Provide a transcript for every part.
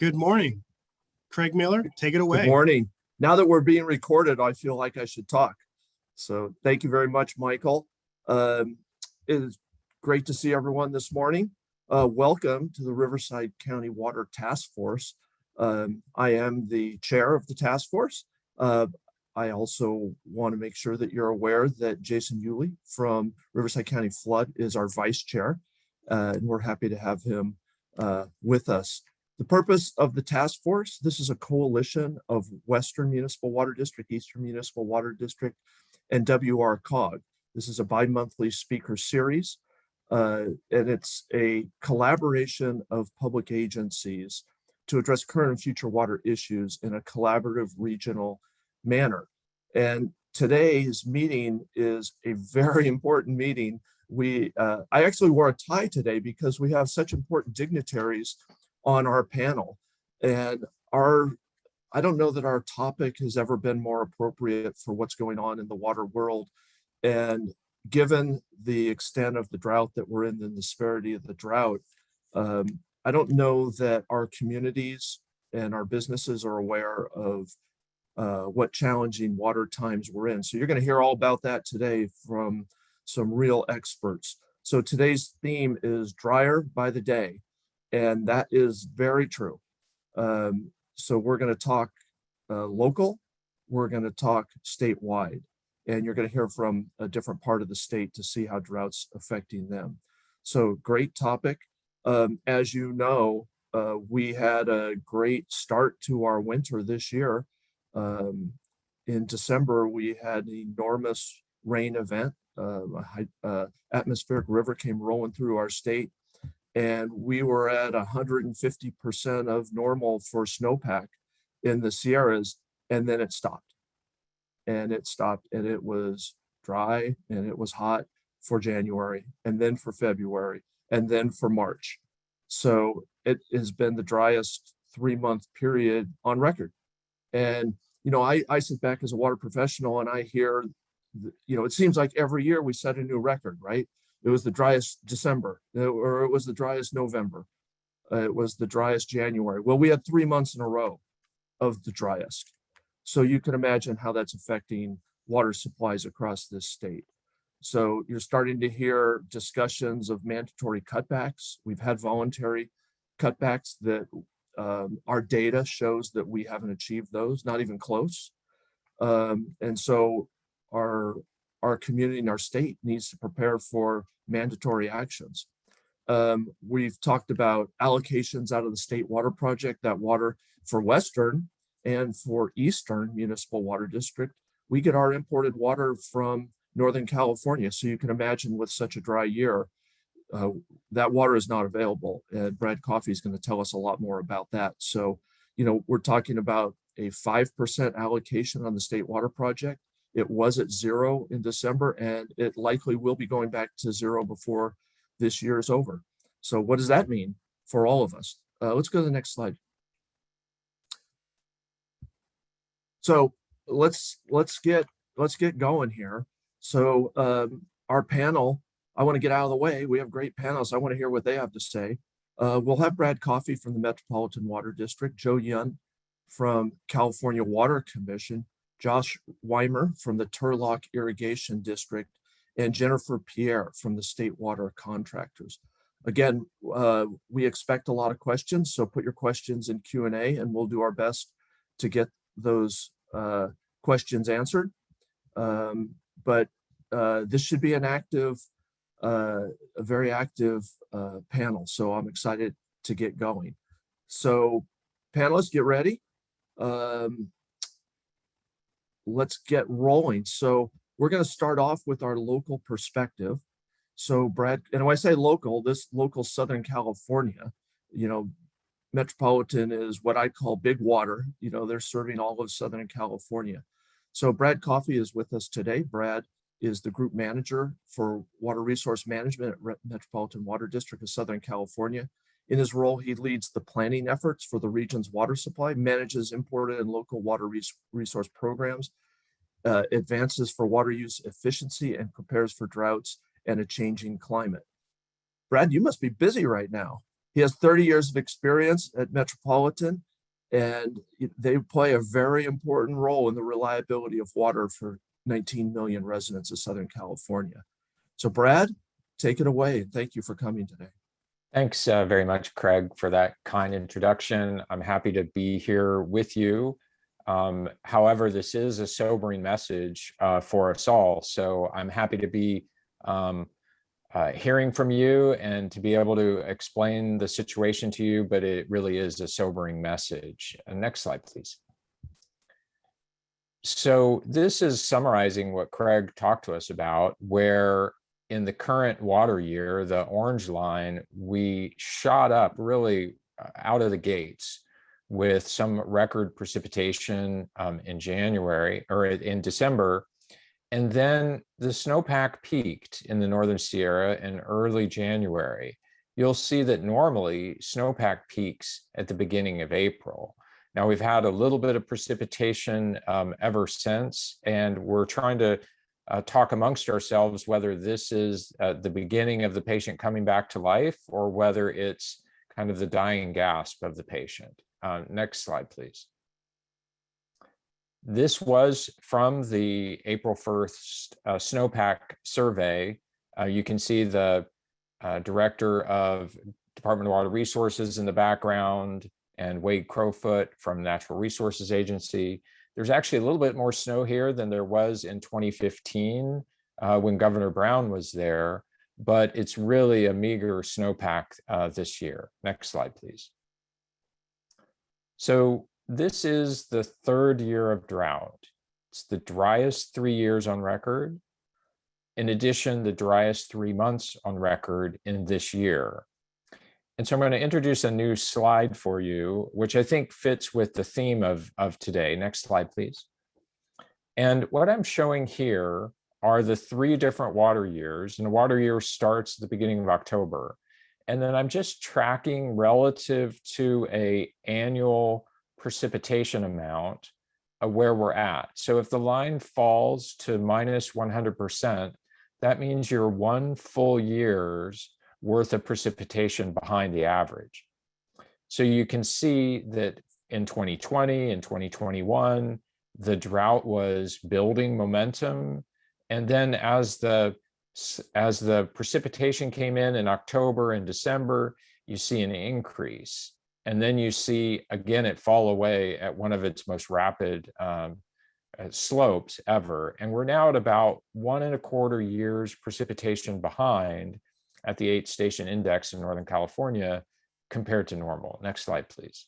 Good morning. Craig Miller, take it Good away. morning. Now that we're being recorded, I feel like I should talk. So thank you very much, Michael. It is great to see everyone this morning. Welcome to the Riverside County Water Task Force. I am the chair of the task force. I also want to make sure that you're aware that Jason Yulee from Riverside County Flood is our vice chair, and we're happy to have him with us. The purpose of the task force, this is a coalition of Western Municipal Water District, Eastern Municipal Water District, and WRCOG. This is a bi-monthly speaker series, and it's a collaboration of public agencies to address current and future water issues in a collaborative regional manner. And today's meeting is a very important meeting. I actually wore a tie today because we have such important dignitaries on our panel, and I don't know that our topic has ever been more appropriate for what's going on in the water world. And given the extent of the drought that we're in and the severity of the drought, I don't know that our communities and our businesses are aware of what challenging water times we're in. So you're going to hear all about that today from some real experts. So today's theme is drier by the day. And that is very true. So we're going to talk local, we're going to talk statewide, and you're going to hear from a different part of the state to see how drought's affecting them. So great topic. As you know, we had a great start to our winter this year. In December, we had an enormous rain event. Atmospheric river came rolling through our state, and we were at 150% of normal for snowpack in the Sierras, and then it stopped. And it was dry and it was hot for January, and then for February, and then for March. So it has been the driest 3-month period on record. And, you know, I sit back as a water professional and I hear, it seems like every year we set a new record, right? It was the driest December, or it was the driest November. It was the driest January. Well, we had 3 months in a row of the driest. So you can imagine how that's affecting water supplies across this state. So you're starting to hear discussions of mandatory cutbacks. We've had voluntary cutbacks that our data shows that we haven't achieved those, not even close. And so our community and our state needs to prepare for mandatory actions. We've talked about allocations out of the state water project, that water for Western and for Eastern Municipal Water District. We get our imported water from Northern California. So you can imagine with such a dry year, that water is not available. And Brad Coffey is going to tell us a lot more about that. So, we're talking about a 5% allocation on the state water project. It was at 0 in December, and it likely will be going back to 0 before this year is over. So what does that mean for all of us? Let's go to the next slide. So let's get going here. So our panel, I want to get out of the way. We have great panels. I want to hear what they have to say. We'll have Brad Coffey from the Metropolitan Water District, Joe Yun from California Water Commission, Josh Weimer from the Turlock Irrigation District, and Jennifer Pierre from the State Water Contractors. Again, we expect a lot of questions, so put your questions in Q&A and we'll do our best to get those questions answered. But this should be a very active panel, so I'm excited to get going. So panelists, get ready. Let's get rolling. So we're going to start off with our local perspective. So Brad, and when I say local, this local Southern California, Metropolitan is what I call big water. They're serving all of Southern California. So Brad Coffey is with us today. Brad is the group manager for water resource management at Metropolitan Water District of Southern California. In his role, he leads the planning efforts for the region's water supply, manages imported and local water resource programs, advances for water use efficiency, and prepares for droughts and a changing climate. Brad, you must be busy right now. He has 30 years of experience at Metropolitan, and they play a very important role in the reliability of water for 19 million residents of Southern California. So Brad, take it away. Thank you for coming today. Thanks very much, Craig, for that kind introduction. I'm happy to be here with you. However, this is a sobering message for us all. So I'm happy to be hearing from you and to be able to explain the situation to you, but it really is a sobering message. Next slide, please. So this is summarizing what Craig talked to us about, where in the current water year, the orange line, we shot up really out of the gates with some record precipitation in January or in December. And then the snowpack peaked in the Northern Sierra in early January. You'll see that normally snowpack peaks at the beginning of April. Now we've had a little bit of precipitation ever since, and we're trying to talk amongst ourselves whether this is the beginning of the patient coming back to life or whether it's kind of the dying gasp of the patient. Next slide, please. This was from the April 1st snowpack survey. You can see the director of Department of Water Resources in the background and Wade Crowfoot from Natural Resources Agency. There's actually a little bit more snow here than there was in 2015 when Governor Brown was there, but it's really a meager snowpack this year. Next slide, please. So this is the third year of drought. It's the driest 3 years on record. In addition, the driest 3 months on record in this year. And so I'm going to introduce a new slide for you, which I think fits with the theme of today. Next slide, please. And what I'm showing here are the 3 different water years. And the water year starts at the beginning of October. And then I'm just tracking relative to an annual precipitation amount of where we're at. So if the line falls to minus 100%, that means you're 1 full year's worth of precipitation behind the average. So you can see that in 2020 and 2021, the drought was building momentum. And then as the precipitation came in October and December, you see an increase. And then you see, again, it fall away at one of its most rapid slopes ever. And we're now at about 1.25 years precipitation behind at the 8-station index in Northern California compared to normal. Next slide, please.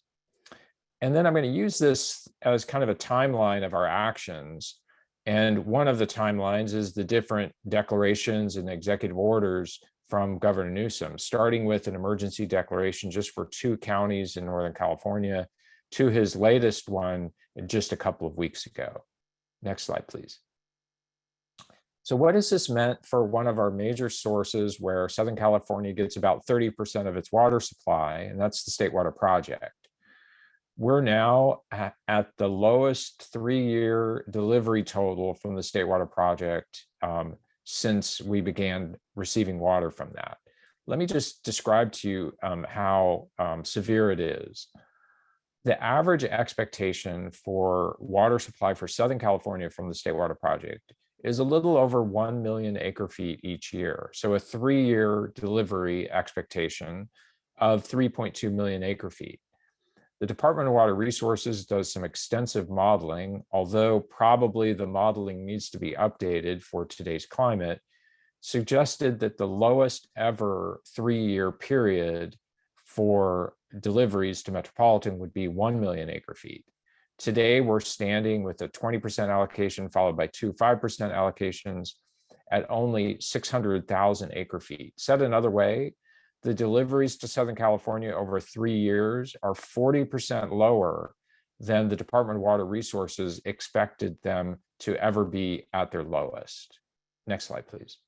And then I'm going to use this as kind of a timeline of our actions. And one of the timelines is the different declarations and executive orders from Governor Newsom, starting with an emergency declaration just for 2 counties in Northern California to his latest one just a couple of weeks ago. Next slide, please. So what has this meant for one of our major sources where Southern California gets about 30% of its water supply, and that's the State Water Project? We're now at the lowest 3-year delivery total from the State Water Project since we began receiving water from that. Let me just describe to you how severe it is. The average expectation for water supply for Southern California from the State Water Project is a little over 1 million acre feet each year. So a 3-year delivery expectation of 3.2 million acre feet. The Department of Water Resources does some extensive modeling, although probably the modeling needs to be updated for today's climate, suggested that the lowest ever 3-year period for deliveries to Metropolitan would be 1 million acre feet. Today, we're standing with a 20% allocation followed by 2 5% allocations at only 600,000 acre feet. Said another way, the deliveries to Southern California over 3 years are 40% lower than the Department of Water Resources expected them to ever be at their lowest. Next slide, please.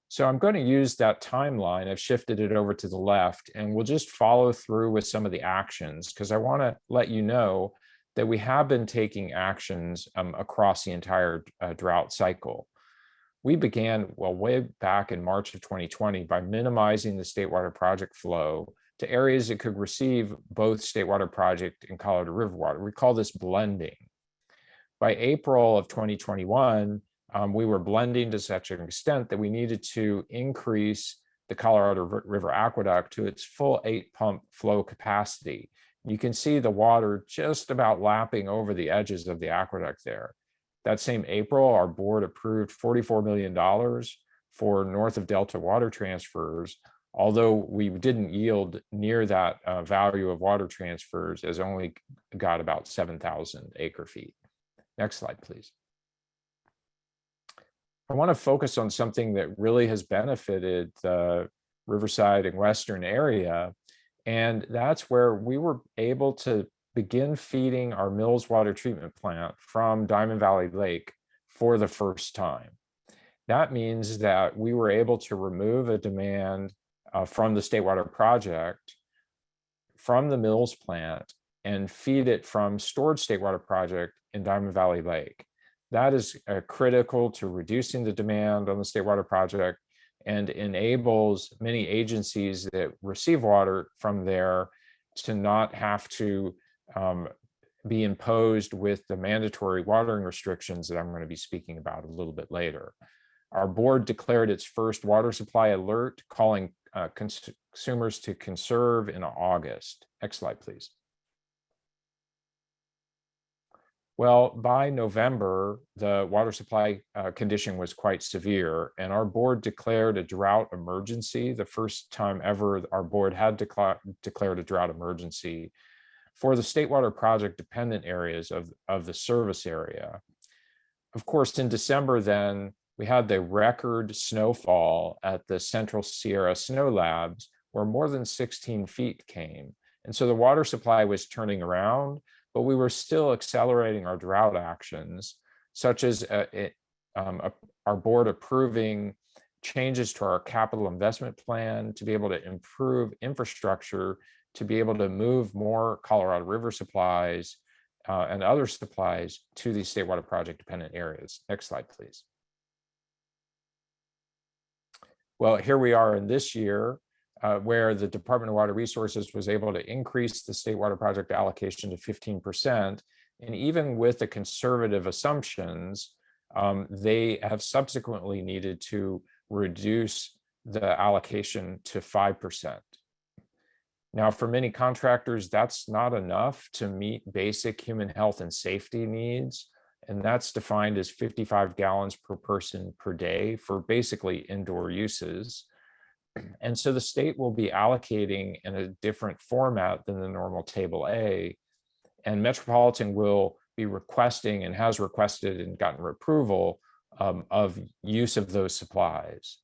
So I'm going to use that timeline. I've shifted it over to the left, and we'll just follow through with some of the actions because I want to let you know that we have been taking actions across the entire drought cycle. We began, well, way back in March of 2020 by minimizing the State Water Project flow to areas that could receive both State Water Project and Colorado River water. We call this blending. By April of 2021, we were blending to such an extent that we needed to increase the Colorado River aqueduct to its full 8-pump flow capacity. You can see the water just about lapping over the edges of the aqueduct there. That same April, our board approved $44 million for north of Delta water transfers, although we didn't yield near that value of water transfers, as only got about 7,000 acre feet. Next slide, please. I want to focus on something that really has benefited the Riverside and Western area, and that's where we were able to begin feeding our Mills water treatment plant from Diamond Valley Lake for the first time. That means that we were able to remove a demand from the State Water Project from the Mills plant and feed it from stored State Water Project in Diamond Valley Lake. That is critical to reducing the demand on the State Water Project and enables many agencies that receive water from there to not have to be imposed with the mandatory watering restrictions that I'm going to be speaking about a little bit later. Our board declared its first water supply alert, calling consumers to conserve in August. Next slide, please. Well, by November, the water supply condition was quite severe, and our board declared a drought emergency, the first time ever our board had declared a drought emergency for the State Water Project dependent areas of the service area. Of course, in December then, we had the record snowfall at the Central Sierra Snow Labs, where more than 16 feet came. And so the water supply was turning around, but we were still accelerating our drought actions, such as our board approving changes to our capital investment plan to be able to improve infrastructure, to be able to move more Colorado River supplies and other supplies to these State Water Project dependent areas. Next slide, please. Well, here we are in this year, where the Department of Water Resources was able to increase the State Water Project allocation to 15%. And even with the conservative assumptions, they have subsequently needed to reduce the allocation to 5%. Now, for many contractors, that's not enough to meet basic human health and safety needs. And that's defined as 55 gallons per person per day for basically indoor uses. And so the state will be allocating in a different format than the normal Table A, and Metropolitan will be requesting and has requested and gotten approval of use of those supplies.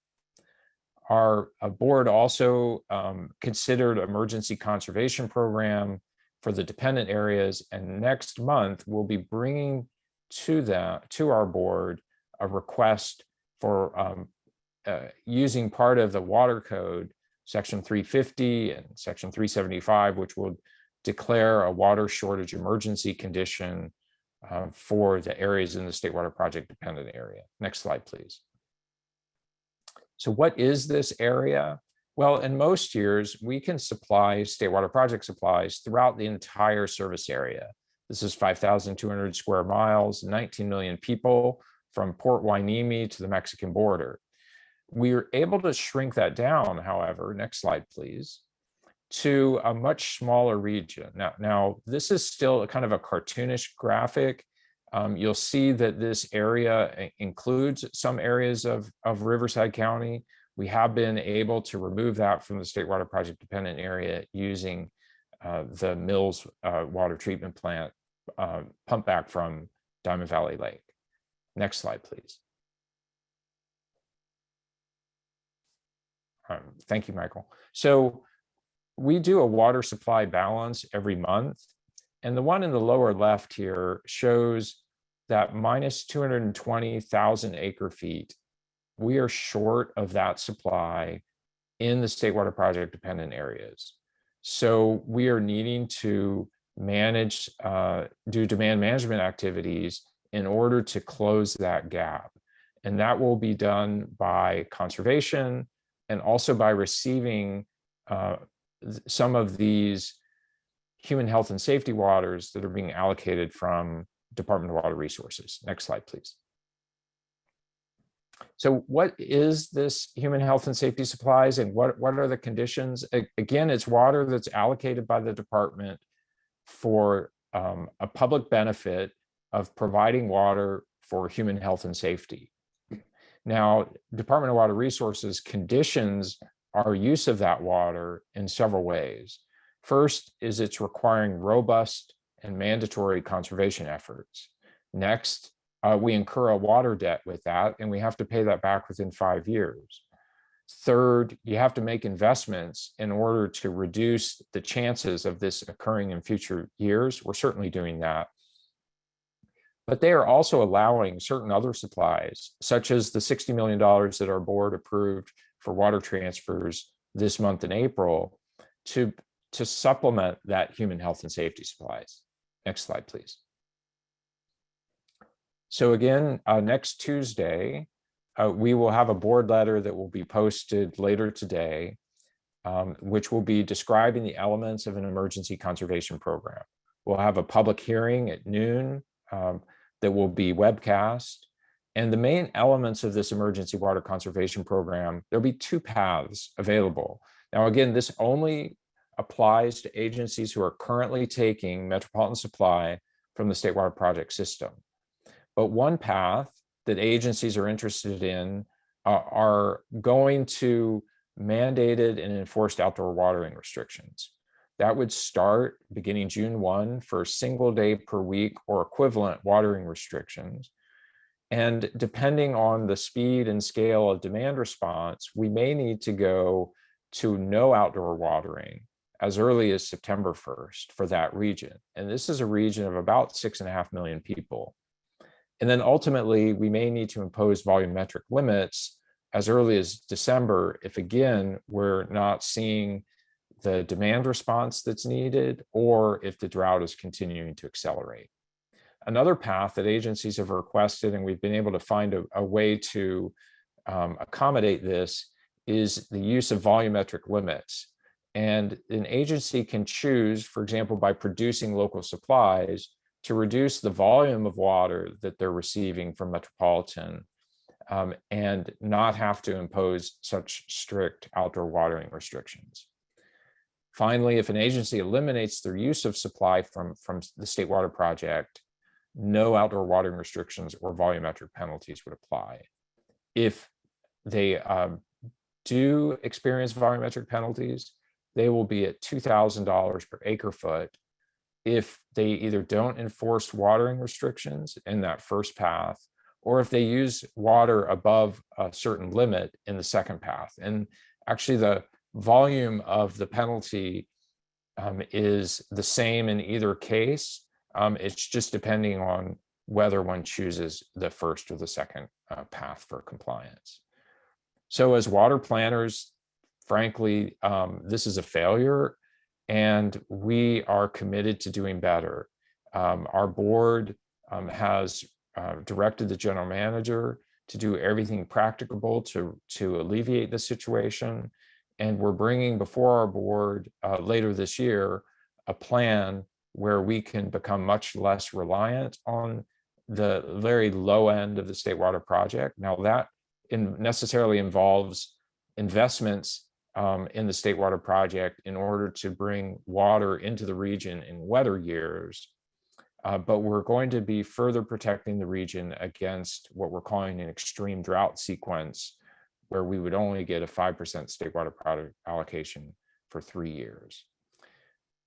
Our board also considered emergency conservation program for the dependent areas, and next month we'll be bringing to our board a request for using part of the water code, section 350 and section 375, which will declare a water shortage emergency condition for the areas in the State Water Project dependent area. Next slide, please. So what is this area? Well, in most years, we can supply State Water Project supplies throughout the entire service area. This is 5,200 square miles, 19 million people from Port Hueneme to the Mexican border. We are able to shrink that down, however, next slide, please, to a much smaller region. Now this is still a kind of a cartoonish graphic. You'll see that this area includes some areas of Riverside County. We have been able to remove that from the State Water Project dependent area using the Mills water treatment plant pump back from Diamond Valley Lake. Next slide, please. Thank you, Michael. So we do a water supply balance every month. And the one in the lower left here shows that minus 220,000 acre feet, we are short of that supply in the State Water Project dependent areas. So we are needing to manage, do demand management activities in order to close that gap. And that will be done by conservation and also by receiving some of these human health and safety waters that are being allocated from Department of Water Resources. Next slide, please. So what is this human health and safety supplies, and what are the conditions? Again, it's water that's allocated by the department for a public benefit of providing water for human health and safety. Now, Department of Water Resources conditions our use of that water in several ways. First is it's requiring robust and mandatory conservation efforts. Next, we incur a water debt with that, and we have to pay that back within 5 years. Third, you have to make investments in order to reduce the chances of this occurring in future years. We're certainly doing that. But they are also allowing certain other supplies, such as the $60 million that our board approved for water transfers this month in April, to supplement that human health and safety supplies. Next slide, please. So again, next Tuesday, we will have a board letter that will be posted later today, which will be describing the elements of an emergency conservation program. We'll have a public hearing at noon that will be webcast. And the main elements of this emergency water conservation program, there'll be 2 paths available. Now, again, this only applies to agencies who are currently taking Metropolitan Supply from the State Water Project system. But one path that agencies are interested in are going to mandated and enforced outdoor watering restrictions. That would start beginning June 1 for a single day per week or equivalent watering restrictions. And depending on the speed and scale of demand response, we may need to go to no outdoor watering as early as September 1st for that region. And this is a region of about 6.5 million people. And then ultimately, we may need to impose volumetric limits as early as December if, again, we're not seeing the demand response that's needed, or if the drought is continuing to accelerate. Another path that agencies have requested, and we've been able to find a way to accommodate this, is the use of volumetric limits. And an agency can choose, for example, by producing local supplies, to reduce the volume of water that they're receiving from Metropolitan and not have to impose such strict outdoor watering restrictions. Finally, if an agency eliminates their use of supply from the State Water Project, no outdoor watering restrictions or volumetric penalties would apply. If they do experience volumetric penalties, they will be at $2,000 per acre foot if they either don't enforce watering restrictions in that first path, or if they use water above a certain limit in the second path. And actually the volume of the penalty is the same in either case. It's just depending on whether one chooses the first or the second path for compliance. So as water planners, frankly, this is a failure, and we are committed to doing better. Our board has directed the general manager to do everything practicable to alleviate the situation. And we're bringing before our board later this year a plan where we can become much less reliant on the very low end of the State Water Project. Now that necessarily involves investments in the State Water Project in order to bring water into the region in wetter years. But we're going to be further protecting the region against what we're calling an extreme drought sequence, where we would only get a 5% State Water Project allocation for 3 years.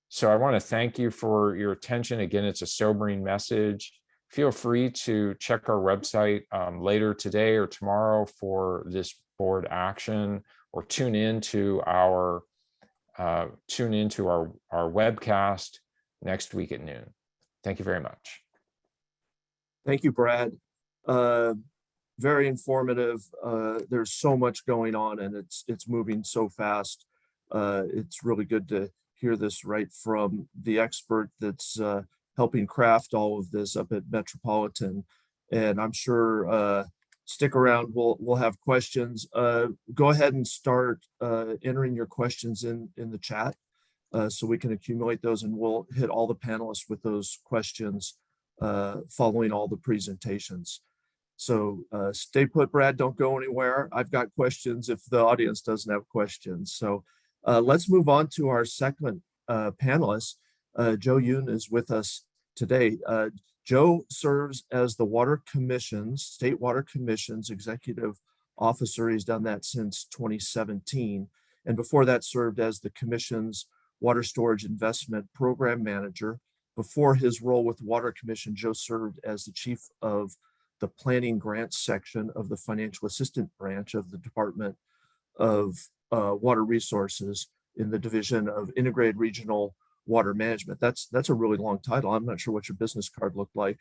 So I want to thank you for your attention. Again, it's a sobering message. Feel free to check our website later today or tomorrow for this board action, or tune into our webcast next week at noon. Thank you very much. Thank you, Brad. Very informative. There's so much going on, and it's moving so fast. It's really good to hear this right from the expert that's helping craft all of this up at Metropolitan. And I'm sure stick around. We'll have questions. Go ahead and start entering your questions in the chat so we can accumulate those, and we'll hit all the panelists with those questions following all the presentations. So stay put, Brad, don't go anywhere. I've got questions if the audience doesn't have questions. So let's move on to our second panelist. Joe Yoon is with us today. Joe serves as the State Water Commission's executive officer. He's done that since 2017. And before that served as the Commission's Water Storage Investment Program Manager. Before his role with the Water Commission, Joe served as the chief of the Planning Grants section of the Financial Assistant Branch of the Department of Water Resources in the Division of Integrated Regional Water Management. That's a really long title. I'm not sure what your business card looked like.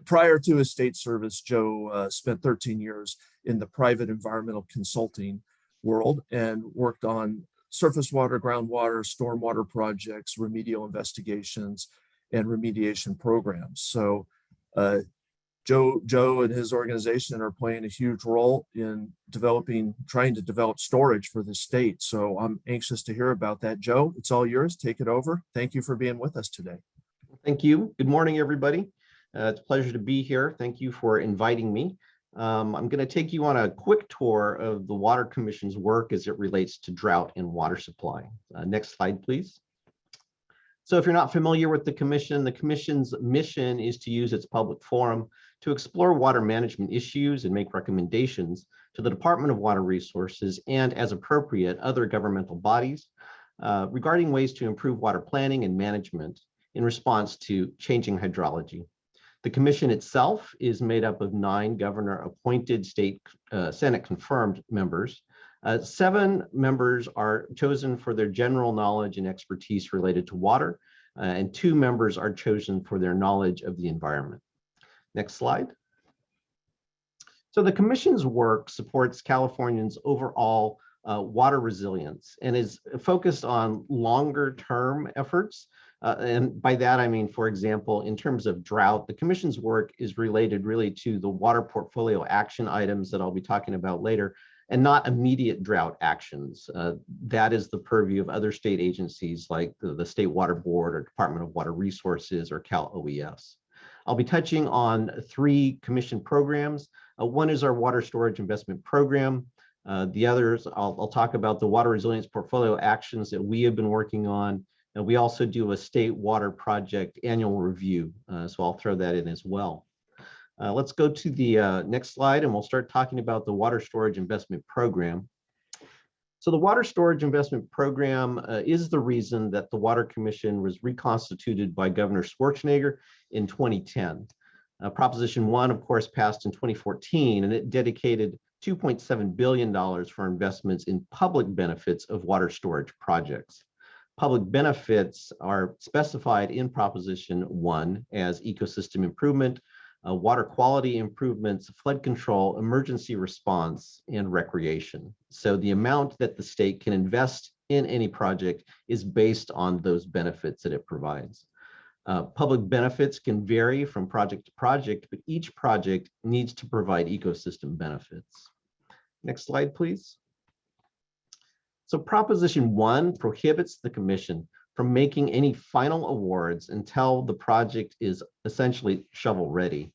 Prior to his state service, Joe spent 13 years in the private environmental consulting world and worked on surface water, groundwater, stormwater projects, remedial investigations, and remediation programs. So Joe and his organization are playing a huge role in trying to develop storage for the state. So I'm anxious to hear about that. Joe, it's all yours. Take it over. Thank you for being with us today. Thank you. Good morning, everybody. It's a pleasure to be here. Thank you for inviting me. I'm going to take you on a quick tour of the Water Commission's work as it relates to drought and water supply. Next slide, please. So if you're not familiar with the Commission's mission is to use its public forum to explore water management issues and make recommendations to the Department of Water Resources and, as appropriate, other governmental bodies regarding ways to improve water planning and management in response to changing hydrology. The Commission itself is made up of 9 governor-appointed state Senate-confirmed members. 7 members are chosen for their general knowledge and expertise related to water, and 2 members are chosen for their knowledge of the environment. Next slide. So the Commission's work supports Californians' overall water resilience and is focused on longer-term efforts. And by that, I mean, for example, in terms of drought, the Commission's work is related really to the water portfolio action items that I'll be talking about later, and not immediate drought actions. That is the purview of other state agencies like the State Water Board or Department of Water Resources or Cal OES. I'll be touching on 3 Commission programs. One is our Water Storage Investment Program. The others, I'll talk about the water resilience portfolio actions that we have been working on. And we also do a state water project annual review. So I'll throw that in as well. Let's go to the next slide and we'll start talking about the Water Storage Investment Program. So the Water Storage Investment Program is the reason that the Water Commission was reconstituted by Governor Schwarzenegger in 2010. Proposition 1, of course, passed in 2014, and it dedicated $2.7 billion for investments in public benefits of water storage projects. Public benefits are specified in Proposition 1 as ecosystem improvement, water quality improvements, flood control, emergency response, and recreation. So the amount that the state can invest in any project is based on those benefits that it provides. Public benefits can vary from project to project, but each project needs to provide ecosystem benefits. Next slide, please. So Proposition 1 prohibits the Commission from making any final awards until the project is essentially shovel ready.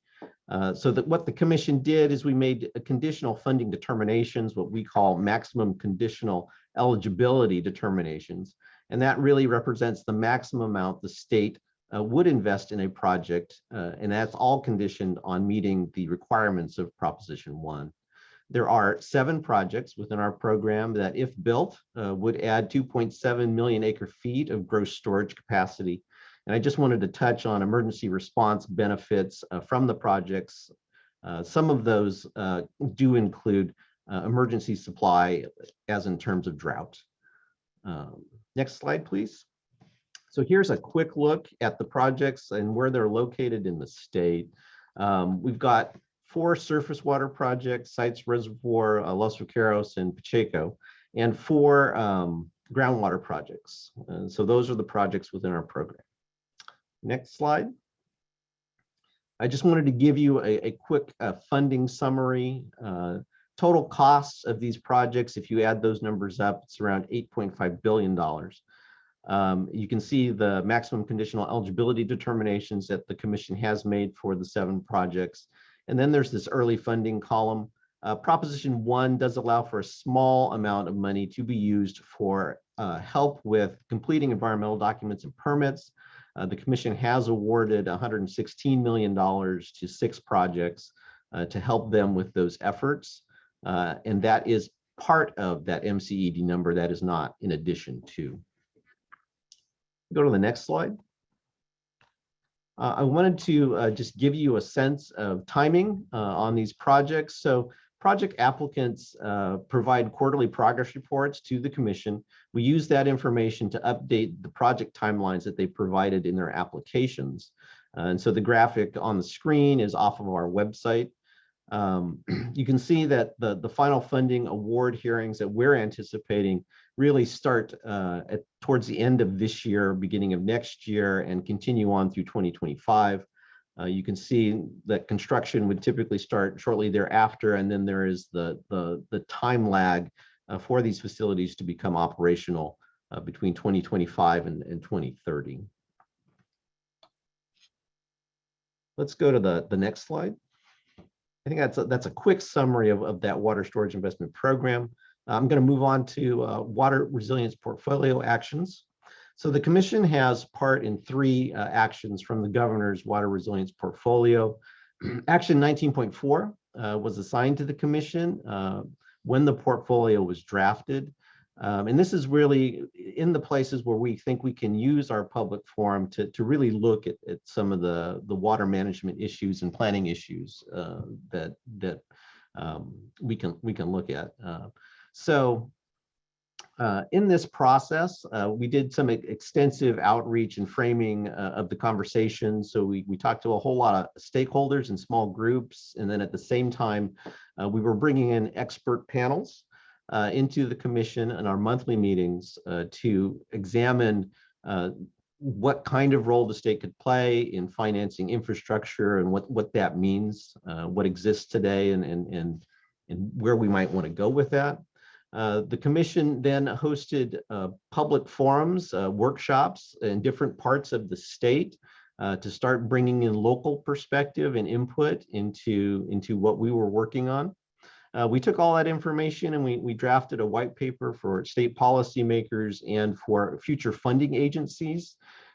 So that what the Commission did is we made conditional funding determinations, what we call maximum conditional eligibility determinations. And that really represents the maximum amount the state would invest in a project. And that's all conditioned on meeting the requirements of Proposition 1. There are 7 projects within our program that, if built, would add 2.7 million acre-feet of gross storage capacity. And I just wanted to touch on emergency response benefits from the projects. Some of those do include emergency supply, as in terms of drought. Next slide, please. So here's a quick look at the projects and where they're located in the state. We've got 4 surface water projects, Sites Reservoir, Los Vaqueros, and Pacheco, and 4 groundwater projects. And so those are the projects within our program. Next slide. I just wanted to give you a quick funding summary. Total costs of these projects, if you add those numbers up, it's around $8.5 billion. You can see the maximum conditional eligibility determinations that the commission has made for the 7 projects. And then there's this early funding column. Proposition 1 does allow for a small amount of money to be used for help with completing environmental documents and permits. The commission has awarded $116 million to 6 projects to help them with those efforts. And that is part of that MCED number. That is not in addition to. Go to the next slide. I wanted to just give you a sense of timing on these projects. So project applicants provide quarterly progress reports to the commission. We use that information to update the project timelines that they provided in their applications. And so the graphic on the screen is off of our website. You can see that the final funding award hearings that we're anticipating really start towards the end of this year, beginning of next year, and continue on through 2025. You can see that construction would typically start shortly thereafter, and then there is the time lag for these facilities to become operational between 2025 and 2030. Let's go to the next slide. I think that's a quick summary of that water storage investment program. I'm going to move on to water resilience portfolio actions. So the commission has part in 3 actions from the governor's water resilience portfolio. Action 19.4 was assigned to the commission when the portfolio was drafted. And this is really in the places where we think we can use our public forum to really look at some of the water management issues and planning issues that we can look at. So in this process, we did some extensive outreach and framing of the conversation. So we talked to a whole lot of stakeholders and small groups. And then at the same time, we were bringing in expert panels into the commission and our monthly meetings to examine what kind of role the state could play in financing infrastructure and what that means, what exists today and where we might want to go with that. The commission then hosted public forums, workshops in different parts of the state to start bringing in local perspective and input into what we were working on. We took all that information and we drafted a white paper for state policymakers and for future funding agencies.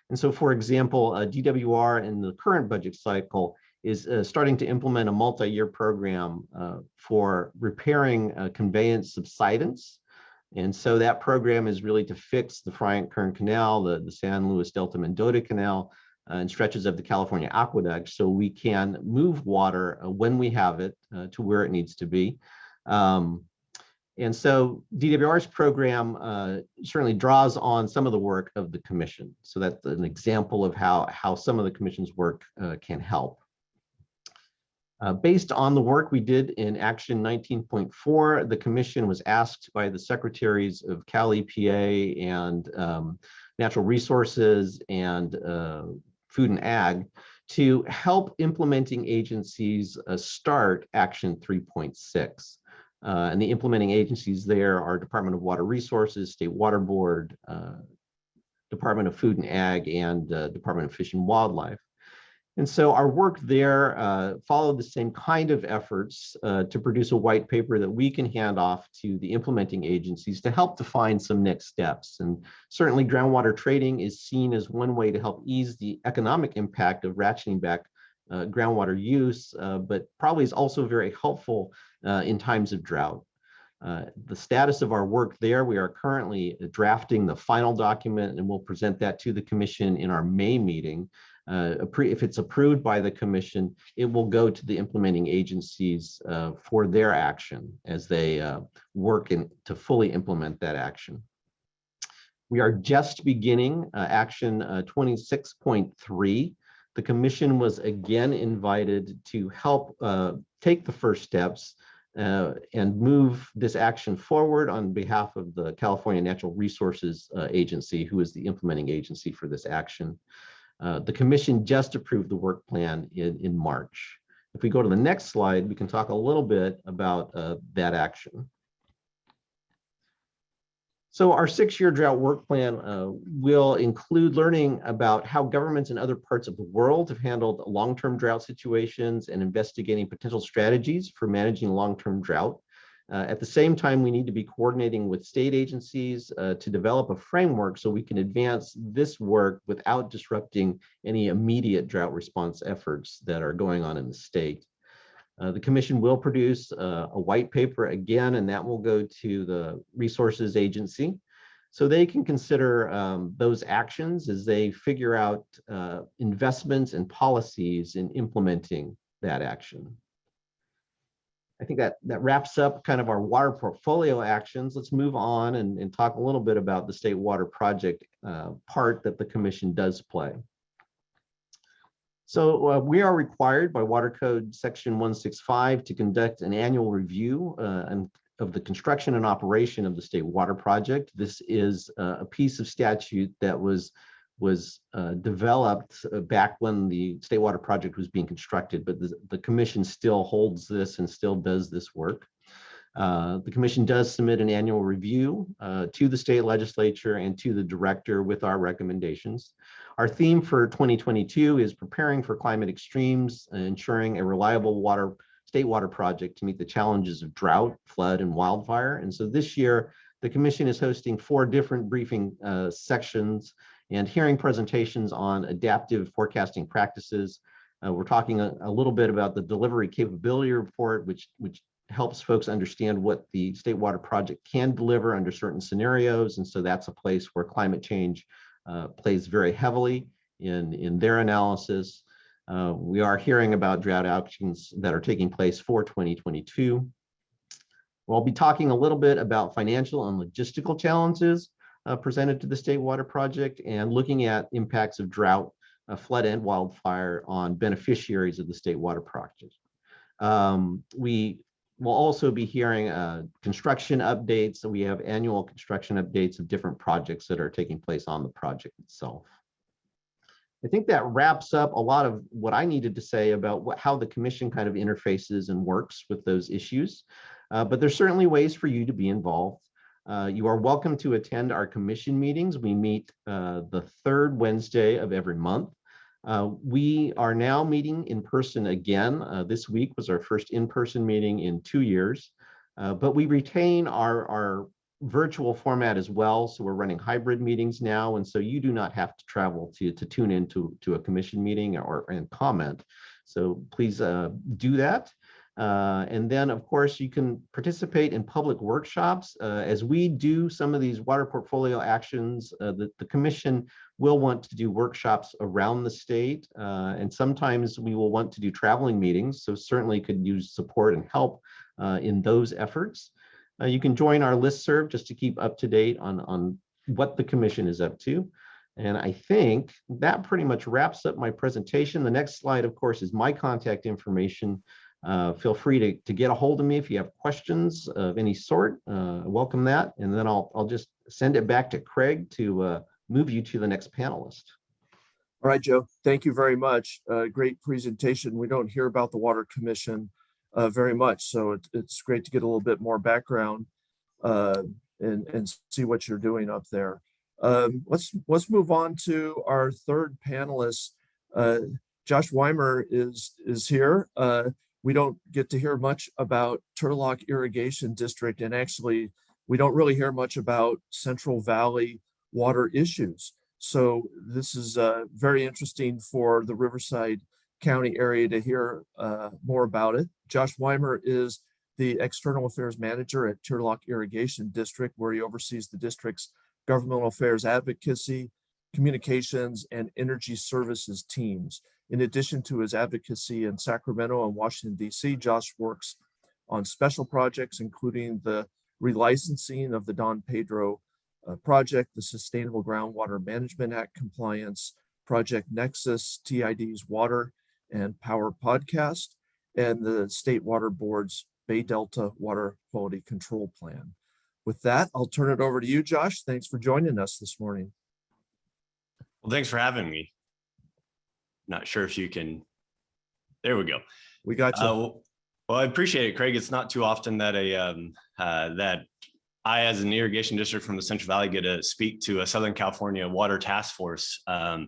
And so, for example, DWR in the current budget cycle is starting to implement a multi-year program for repairing conveyance subsidence. And so that program is really to fix the Friant-Kern Canal, the San Luis Delta Mendota Canal, and stretches of the California Aqueduct, so we can move water when we have it to where it needs to be. And so DWR's program certainly draws on some of the work of the commission. So that's an example of how some of the commission's work can help. Based on the work we did in Action 19.4, the commission was asked by the secretaries of Cal EPA and Natural Resources and Food and Ag to help implementing agencies start Action 3.6. And the implementing agencies there are Department of Water Resources, State Water Board, Department of Food and Ag, and Department of Fish and Wildlife. And so our work there followed the same kind of efforts to produce a white paper that we can hand off to the implementing agencies to help define some next steps. And certainly groundwater trading is seen as one way to help ease the economic impact of ratcheting back groundwater use, but probably is also very helpful in times of drought. The status of our work there, we are currently drafting the final document and we'll present that to the commission in our May meeting. If it's approved by the commission, it will go to the implementing agencies for their action as they work to fully implement that action. We are just beginning Action 26.3. The commission was again invited to help take the first steps and move this action forward on behalf of the California Natural Resources Agency, who is the implementing agency for this action. The commission just approved the work plan in March. If we go to the next slide, we can talk a little bit about that action. So our 6-year drought work plan will include learning about how governments in other parts of the world have handled long-term drought situations and investigating potential strategies for managing long-term drought. At the same time, we need to be coordinating with state agencies to develop a framework so we can advance this work without disrupting any immediate drought response efforts that are going on in the state. The commission will produce a white paper again, and that will go to the resources agency so they can consider those actions as they figure out investments and policies in implementing that action. I think that wraps up kind of our water portfolio actions. Let's move on and talk a little bit about the state water project part that the commission does play. So we are required by Water Code Section 165 to conduct an annual review of the construction and operation of the state water project. This is a piece of statute that was developed back when the state water project was being constructed, but the commission still holds this and still does this work. The commission does submit an annual review to the state legislature and to the director with our recommendations. Our theme for 2022 is preparing for climate extremes, ensuring a reliable state water project to meet the challenges of drought, flood, and wildfire. And so this year, the commission is hosting 4 different briefing sections and hearing presentations on adaptive forecasting practices. We're talking a little bit about the delivery capability report, which helps folks understand what the state water project can deliver under certain scenarios. And so that's a place where climate change plays very heavily in their analysis. We are hearing about drought actions that are taking place for 2022. We'll be talking a little bit about financial and logistical challenges presented to the state water project and looking at impacts of drought, flood, and wildfire on beneficiaries of the state water project. We will also be hearing construction updates. So we have annual construction updates of different projects that are taking place on the project itself. I think that wraps up a lot of what I needed to say about how the commission kind of interfaces and works with those issues. But there's certainly ways for you to be involved. You are welcome to attend our commission meetings. We meet the 3rd Wednesday of every month. We are now meeting in person again. This week was our first in-person meeting in 2 years, but we retain our virtual format as well. So we're running hybrid meetings now. And so you do not have to travel to tune into a commission meeting and comment. So please do that. And then, of course, you can participate in public workshops. As we do some of these water portfolio actions, the commission will want to do workshops around the state. And sometimes we will want to do traveling meetings. So certainly could use support and help in those efforts. You can join our listserv just to keep up to date on what the commission is up to. And I think that pretty much wraps up my presentation. The next slide, of course, is my contact information. Feel free to get a hold of me if you have questions of any sort. Welcome that. And then I'll just send it back to Craig to move you to the next panelist. All right, Joe, thank you very much. Great presentation. We don't hear about the Water Commission very much, so it's great to get a little bit more background and see what you're doing up there. Let's move on to our 3rd panelist. Josh Weimer is here. We don't get to hear much about Turlock Irrigation District, and actually we don't really hear much about Central Valley water issues. So this is very interesting for the Riverside County area to hear more about it. Josh Weimer is the External Affairs Manager at Turlock Irrigation District, where he oversees the district's governmental affairs advocacy, communications, and energy services teams. In addition to his advocacy in Sacramento and Washington, D.C., Josh works on special projects, including the relicensing of the Don Pedro project, the Sustainable Groundwater Management Act compliance, Project Nexus, TID's Water and Power podcast, and the State Water Board's Bay Delta Water Quality Control Plan. With that, I'll turn it over to you, Josh. Thanks for joining us this morning. Well, thanks for having me. Not sure if you can. There we go. We got you. Well, I appreciate it, Craig. It's not too often that that I, as an irrigation district from the Central Valley, get to speak to a Southern California Water Task Force. And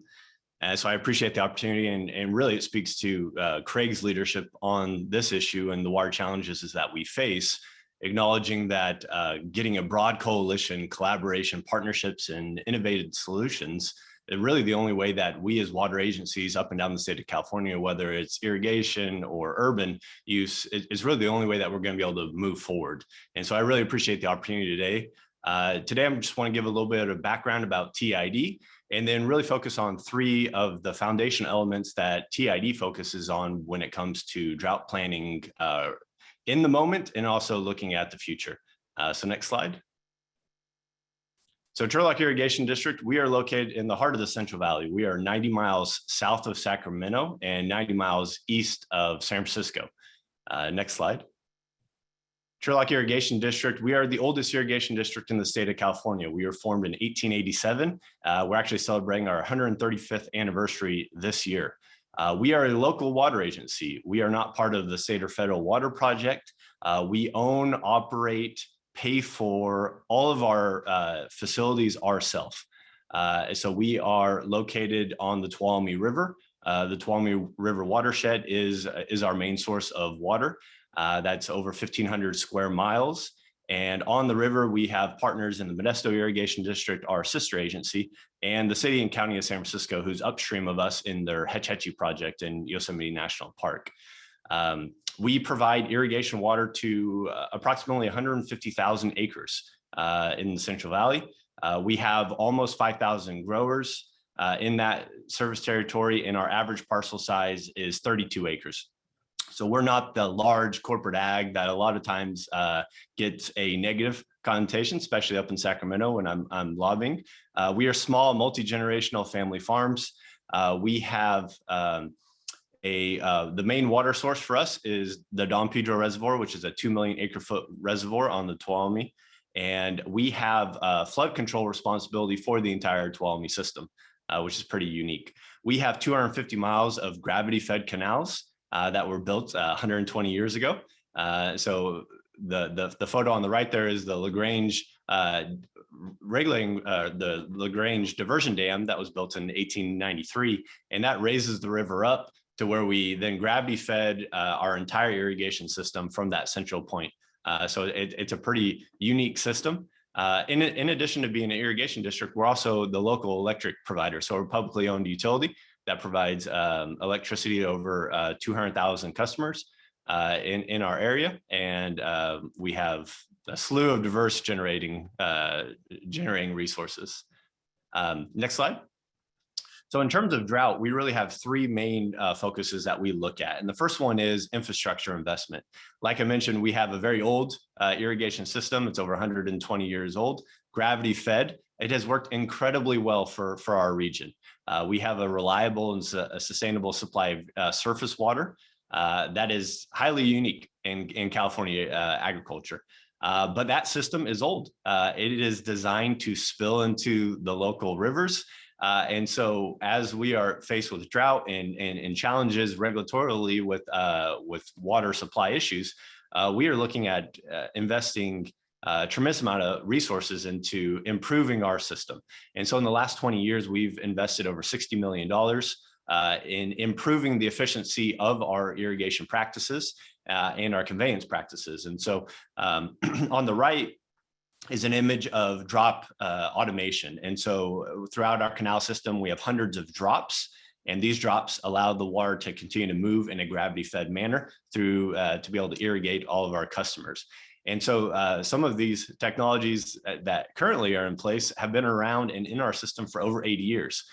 so I appreciate the opportunity, and really it speaks to Craig's leadership on this issue and the water challenges that we face, acknowledging that getting a broad coalition, collaboration, partnerships, and innovative solutions is really the only way that we as water agencies up and down the state of California, whether it's irrigation or urban use, is really the only way that we're going to be able to move forward. And so I really appreciate the opportunity today. Today, I just want to give a little bit of background about TID, and then really focus on 3 of the foundation elements that TID focuses on when it comes to drought planning in the moment and also looking at the future. So next slide. So Turlock Irrigation District, we are located in the heart of the Central Valley. We are 90 miles south of Sacramento and 90 miles east of San Francisco. Next slide. Turlock Irrigation District, we are the oldest irrigation district in the state of California. We were formed in 1887. We're actually celebrating our 135th anniversary this year. We are a local water agency. We are not part of the state or federal water project. We own, operate, pay for all of our facilities ourselves. So we are located on the Tuolumne River. The Tuolumne River watershed is our main source of water. That's over 1,500 square miles. And on the river, we have partners in the Modesto Irrigation District, our sister agency, and the city and county of San Francisco, who's upstream of us in their Hetch Hetchy project in Yosemite National Park. We provide irrigation water to approximately 150,000 acres in the Central Valley. We have almost 5,000 growers in that service territory, and our average parcel size is 32 acres. So we're not the large corporate ag that a lot of times gets a negative connotation, especially up in Sacramento when I'm lobbying. We are small, multi-generational family farms. We have the main water source for us is the Don Pedro Reservoir, which is a 2 million acre foot reservoir on the Tuolumne. And we have flood control responsibility for the entire Tuolumne system, which is pretty unique. We have 250 miles of gravity fed canals that were built 120 years ago. So the photo on the right there is the LaGrange the LaGrange diversion dam that was built in 1893, and that raises the river up to where we then gravity fed our entire irrigation system from that central point. So it's a pretty unique system. In addition to being an irrigation district, we're also the local electric provider. So we're a publicly owned utility that provides electricity to over 200,000 customers in our area. And we have a slew of diverse generating resources. Next slide. So in terms of drought, we really have 3 main focuses that we look at. And the first one is infrastructure investment. Like I mentioned, we have a very old irrigation system. It's over 120 years old, gravity fed. It has worked incredibly well for our region. We have a reliable and a sustainable supply of surface water that is highly unique in California agriculture. But that system is old. It is designed to spill into the local rivers. And so as we are faced with drought and challenges regulatorily with water supply issues, we are looking at investing a tremendous amount of resources into improving our system. And so in the last 20 years, we've invested over $60 million in improving the efficiency of our irrigation practices and our conveyance practices. And so on the right is an image of drop automation. And so throughout our canal system, we have hundreds of drops, and these drops allow the water to continue to move in a gravity fed manner through to be able to irrigate all of our customers. And so some of these technologies that currently are in place have been around and in our system for over 80 years.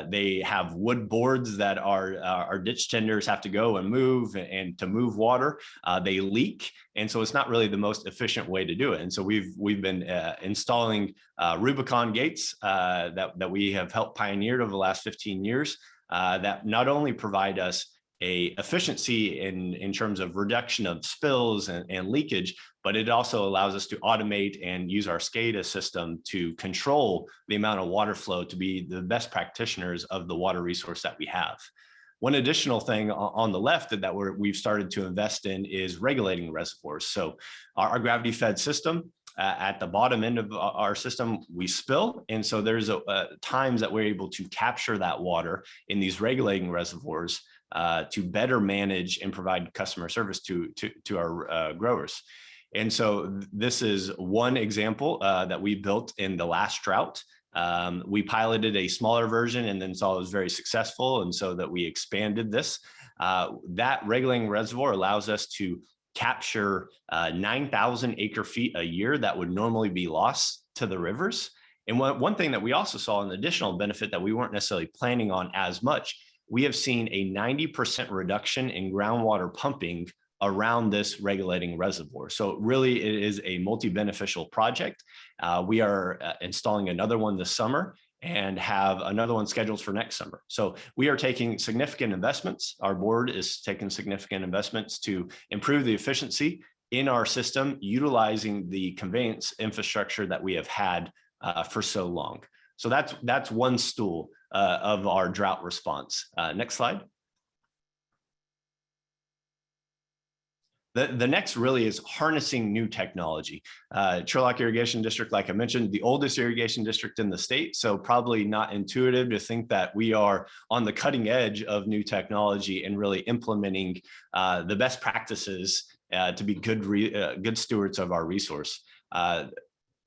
They have wood boards that our ditch tenders have to go and move, and to move water, they leak. And so it's not really the most efficient way to do it. And so we've been installing Rubicon gates that we have helped pioneer over the last 15 years that not only provide us a efficiency in terms of reduction of spills and leakage, but it also allows us to automate and use our SCADA system to control the amount of water flow to be the best practitioners of the water resource that we have. One additional thing on the left that we've started to invest in is regulating reservoirs. So our gravity fed system, at the bottom end of our system, we spill. And so there's times that we're able to capture that water in these regulating reservoirs to better manage and provide customer service to our growers. And so this is one example that we built in the last drought. We piloted a smaller version and then saw it was very successful. And so that we expanded this. That regulating reservoir allows us to capture 9,000 acre feet a year that would normally be lost to the rivers. And one thing that we also saw, an additional benefit that we weren't necessarily planning on as much, we have seen a 90% reduction in groundwater pumping around this regulating reservoir. So really it is a multi-beneficial project. We are installing another one this summer and have another one scheduled for next summer. So we are taking significant investments. Our board is taking significant investments to improve the efficiency in our system, utilizing the conveyance infrastructure that we have had for so long. So that's one stool of our drought response. Next slide. The next really is harnessing new technology. Turlock Irrigation District, like I mentioned, the oldest irrigation district in the state, so probably not intuitive to think that we are on the cutting edge of new technology and really implementing the best practices to be good stewards of our resource.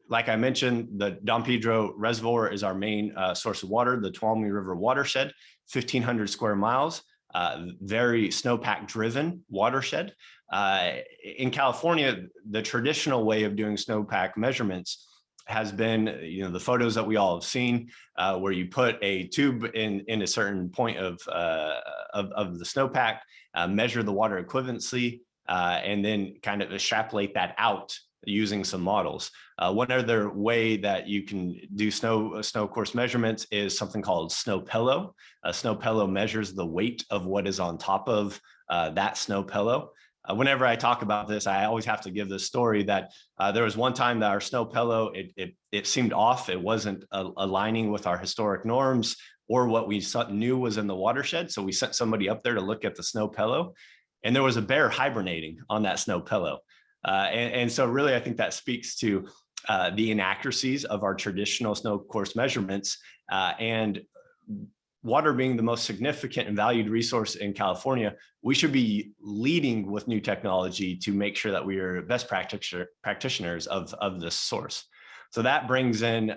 Like I mentioned, the Don Pedro Reservoir is our main source of water, the Tuolumne River watershed, 1,500 square miles, very snowpack driven watershed. In California, the traditional way of doing snowpack measurements has been, the photos that we all have seen, where you put a tube in a certain point of the snowpack, measure the water equivalency, and then kind of extrapolate that out using some models. One other way that you can do snow course measurements is something called snow pillow. A snow pillow measures the weight of what is on top of that snow pillow. Whenever I talk about this, I always have to give this story that there was one time that our snow pillow, it seemed off. It wasn't aligning with our historic norms or what we knew was in the watershed. So we sent somebody up there to look at the snow pillow, and there was a bear hibernating on that snow pillow. And so really, I think that speaks to the inaccuracies of our traditional snow course measurements, and water being the most significant and valued resource in California, we should be leading with new technology to make sure that we are best practitioners of this source. So that brings in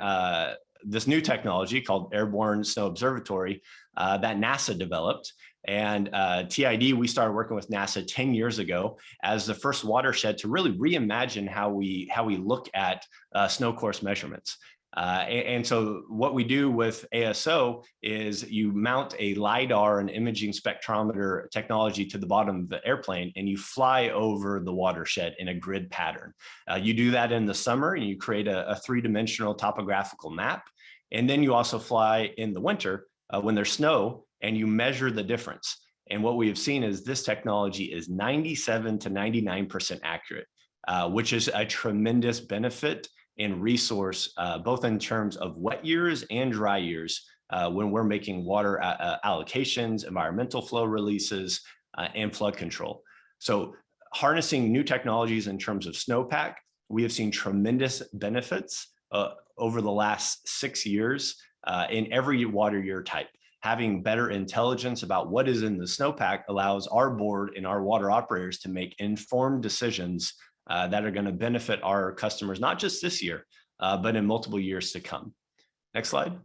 this new technology called Airborne Snow Observatory that NASA developed. And TID, we started working with NASA 10 years ago as the first watershed to really reimagine how we look at snow course measurements. And so what we do with ASO is you mount a LiDAR and imaging spectrometer technology to the bottom of the airplane, and you fly over the watershed in a grid pattern. You do that in the summer, and you create a three-dimensional topographical map. And then you also fly in the winter when there's snow, and you measure the difference. And what we have seen is this technology is 97 to 99% accurate, which is a tremendous benefit and resource, both in terms of wet years and dry years, when we're making water allocations, environmental flow releases, and flood control. So harnessing new technologies in terms of snowpack, we have seen tremendous benefits over the last 6 years in every water year type. Having better intelligence about what is in the snowpack allows our board and our water operators to make informed decisions that are going to benefit our customers, not just this year, but in multiple years to come. Next slide.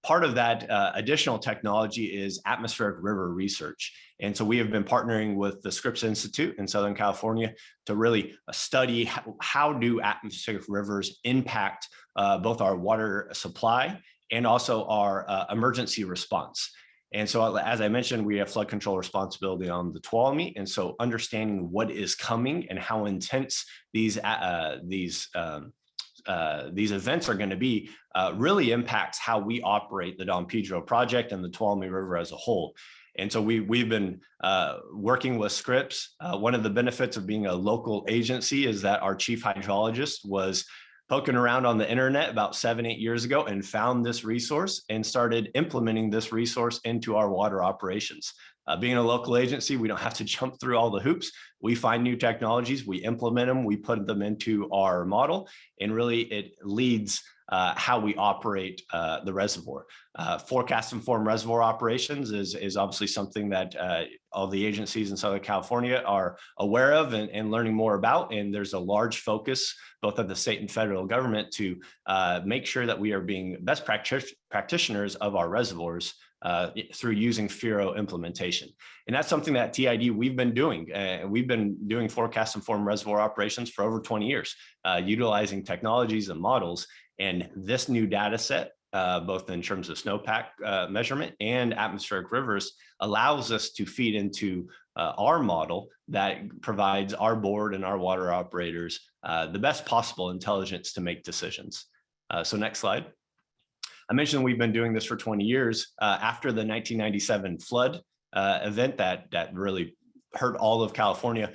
Part of that additional technology is atmospheric river research. And so we have been partnering with the Scripps Institute in Southern California to really study how do atmospheric rivers impact both our water supply and also our emergency response. And so, as I mentioned, we have flood control responsibility on the Tuolumne. And so understanding what is coming and how intense these events are going to be really impacts how we operate the Don Pedro project and the Tuolumne River as a whole. And so we've been working with Scripps. One of the benefits of being a local agency is that our chief hydrologist was poking around on the internet about 7-8 years ago and found this resource and started implementing this resource into our water operations. Being a local agency, we don't have to jump through all the hoops. We find new technologies, we implement them, we put them into our model, and really it leads how we operate the reservoir. Forecast informed reservoir operations is obviously something that all the agencies in Southern California are aware of and learning more about. And there's a large focus both at the state and federal government to make sure that we are being best practitioners of our reservoirs through using FIRO implementation. And that's something that TID we've been doing. We've been doing forecast informed reservoir operations for over 20 years, utilizing technologies and models. And this new data set, both in terms of snowpack measurement and atmospheric rivers, allows us to feed into our model that provides our board and our water operators the best possible intelligence to make decisions. So next slide. I mentioned we've been doing this for 20 years. After the 1997 flood event that really hurt all of California,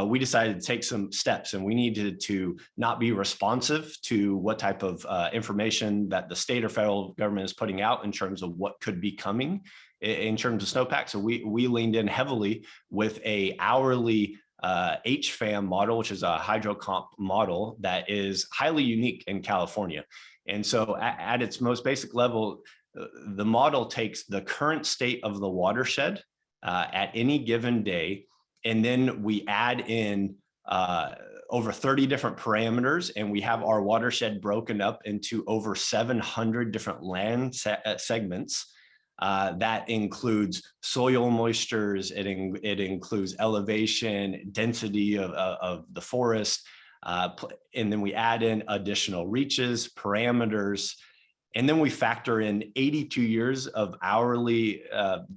we decided to take some steps, and we needed to not be responsive to what type of information that the state or federal government is putting out in terms of what could be coming in terms of snowpack. So we leaned in heavily with a hourly HFAM model, which is a hydrocomp model that is highly unique in California. And so at its most basic level, the model takes the current state of the watershed at any given day, and then we add in over 30 different parameters, and we have our watershed broken up into over 700 different land segments. That includes soil moistures, it includes elevation, density of the forest, and then we add in additional reaches, parameters, and then we factor in 82 years of hourly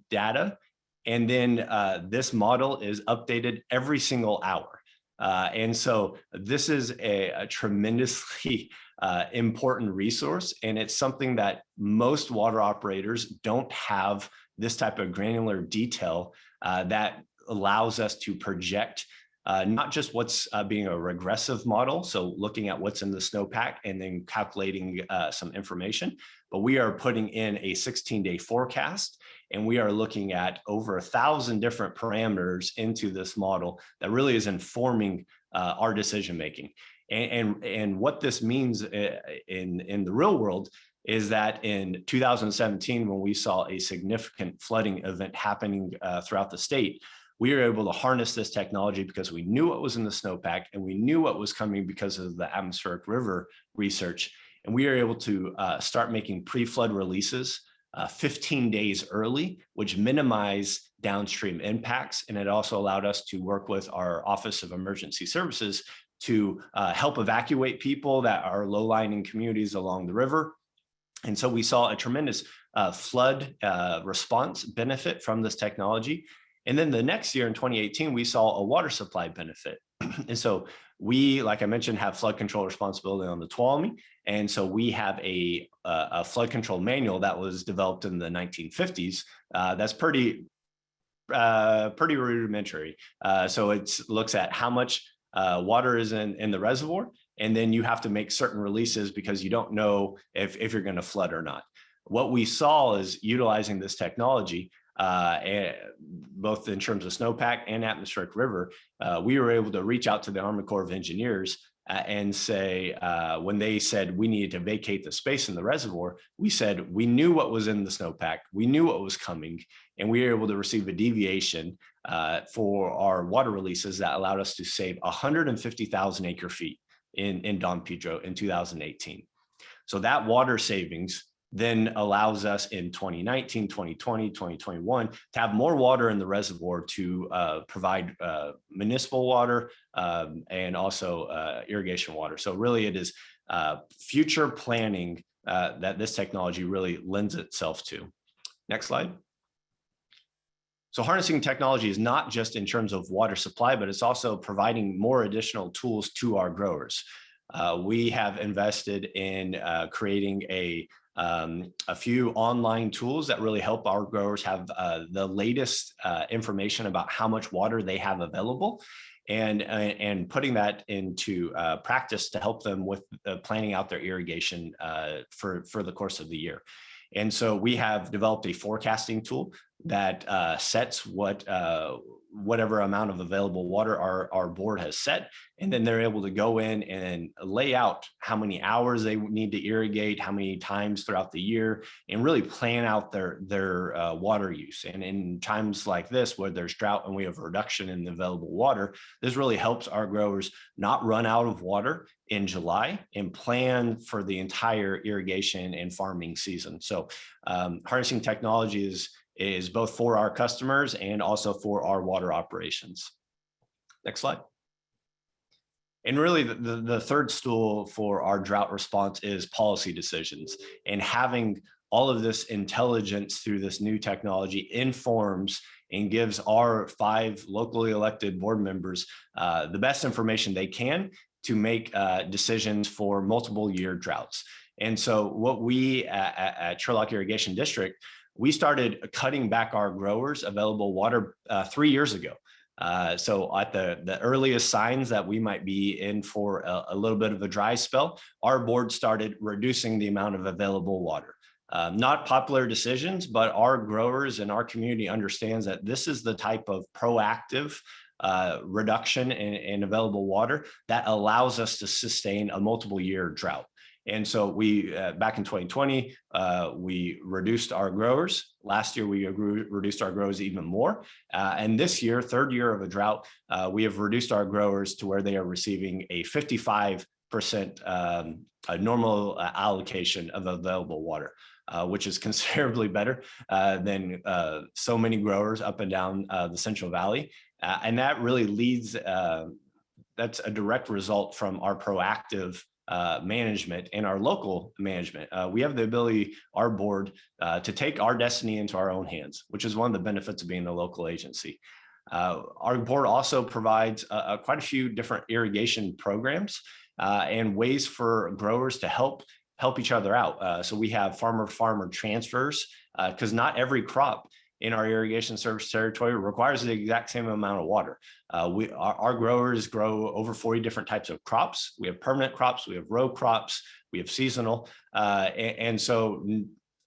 data. And then this model is updated every single hour. And so this is a tremendously important resource. And it's something that most water operators don't have this type of granular detail that allows us to project not just what's being a regressive model, so looking at what's in the snowpack and then calculating some information, but we are putting in a 16-day forecast, and we are looking at over 1,000 different parameters into this model that really is informing our decision making. And what this means in the real world is that in 2017, when we saw a significant flooding event happening throughout the state, we were able to harness this technology because we knew what was in the snowpack and we knew what was coming because of the atmospheric river research. And we were able to start making pre-flood releases 15 days early, which minimize downstream impacts. And it also allowed us to work with our Office of Emergency Services to help evacuate people that are low-lying communities along the river. And so we saw a tremendous flood response benefit from this technology. And then the next year in 2018, we saw a water supply benefit. And so we, like I mentioned, have flood control responsibility on the Tuolumne. And so we have a flood control manual that was developed in the 1950s. That's pretty rudimentary. So it looks at how much water is in the reservoir, and then you have to make certain releases because you don't know if you're going to flood or not. What we saw is utilizing this technology, both in terms of snowpack and atmospheric river, we were able to reach out to the Army Corps of Engineers and say, when they said we needed to vacate the space in the reservoir, we said we knew what was in the snowpack, we knew what was coming, and we were able to receive a deviation for our water releases that allowed us to save 150,000 acre feet in Don Pedro in 2018. So that water savings then allows us in 2019, 2020, 2021 to have more water in the reservoir to provide municipal water and also irrigation water. So really it is future planning that this technology really lends itself to. Next slide. So harnessing technology is not just in terms of water supply, but it's also providing more additional tools to our growers. We have invested in creating a a few online tools that really help our growers have the latest information about how much water they have available, and putting that into practice to help them with planning out their irrigation for the course of the year. And so we have developed a forecasting tool that sets whatever amount of available water our board has set. And then they're able to go in and lay out how many hours they need to irrigate, how many times throughout the year, and really plan out their water use. And in times like this, where there's drought and we have a reduction in the available water, this really helps our growers not run out of water in July and plan for the entire irrigation and farming season. So harnessing technology is both for our customers and also for our water operations. Next slide. And really the third stool for our drought response is policy decisions, and having all of this intelligence through this new technology informs and gives our 5 locally elected board members the best information they can to make decisions for multiple year droughts. And so what we at Sherlock Irrigation District, we started cutting back our growers' available water 3 years ago. So at the earliest signs that we might be in for a little bit of a dry spell, our board started reducing the amount of available water. Not popular decisions, but our growers and our community understands that this is the type of proactive reduction in available water that allows us to sustain a multiple year drought. And so we, back in 2020, we reduced our growers. Last year, we reduced our growers even more. And this year, third year of a drought, we have reduced our growers to where they are receiving a 55% normal allocation of available water, which is considerably better than so many growers up and down the Central Valley. And that really leads, that's a direct result from our proactive management and our local management. We have the ability, our board, to take our destiny into our own hands, which is one of the benefits of being a local agency. Our board also provides quite a few different irrigation programs and ways for growers to help each other out. So we have farmer-farmer transfers, because not every crop in our irrigation service territory requires the exact same amount of water. Our growers grow over 40 different types of crops. We have permanent crops, we have row crops, we have seasonal. And so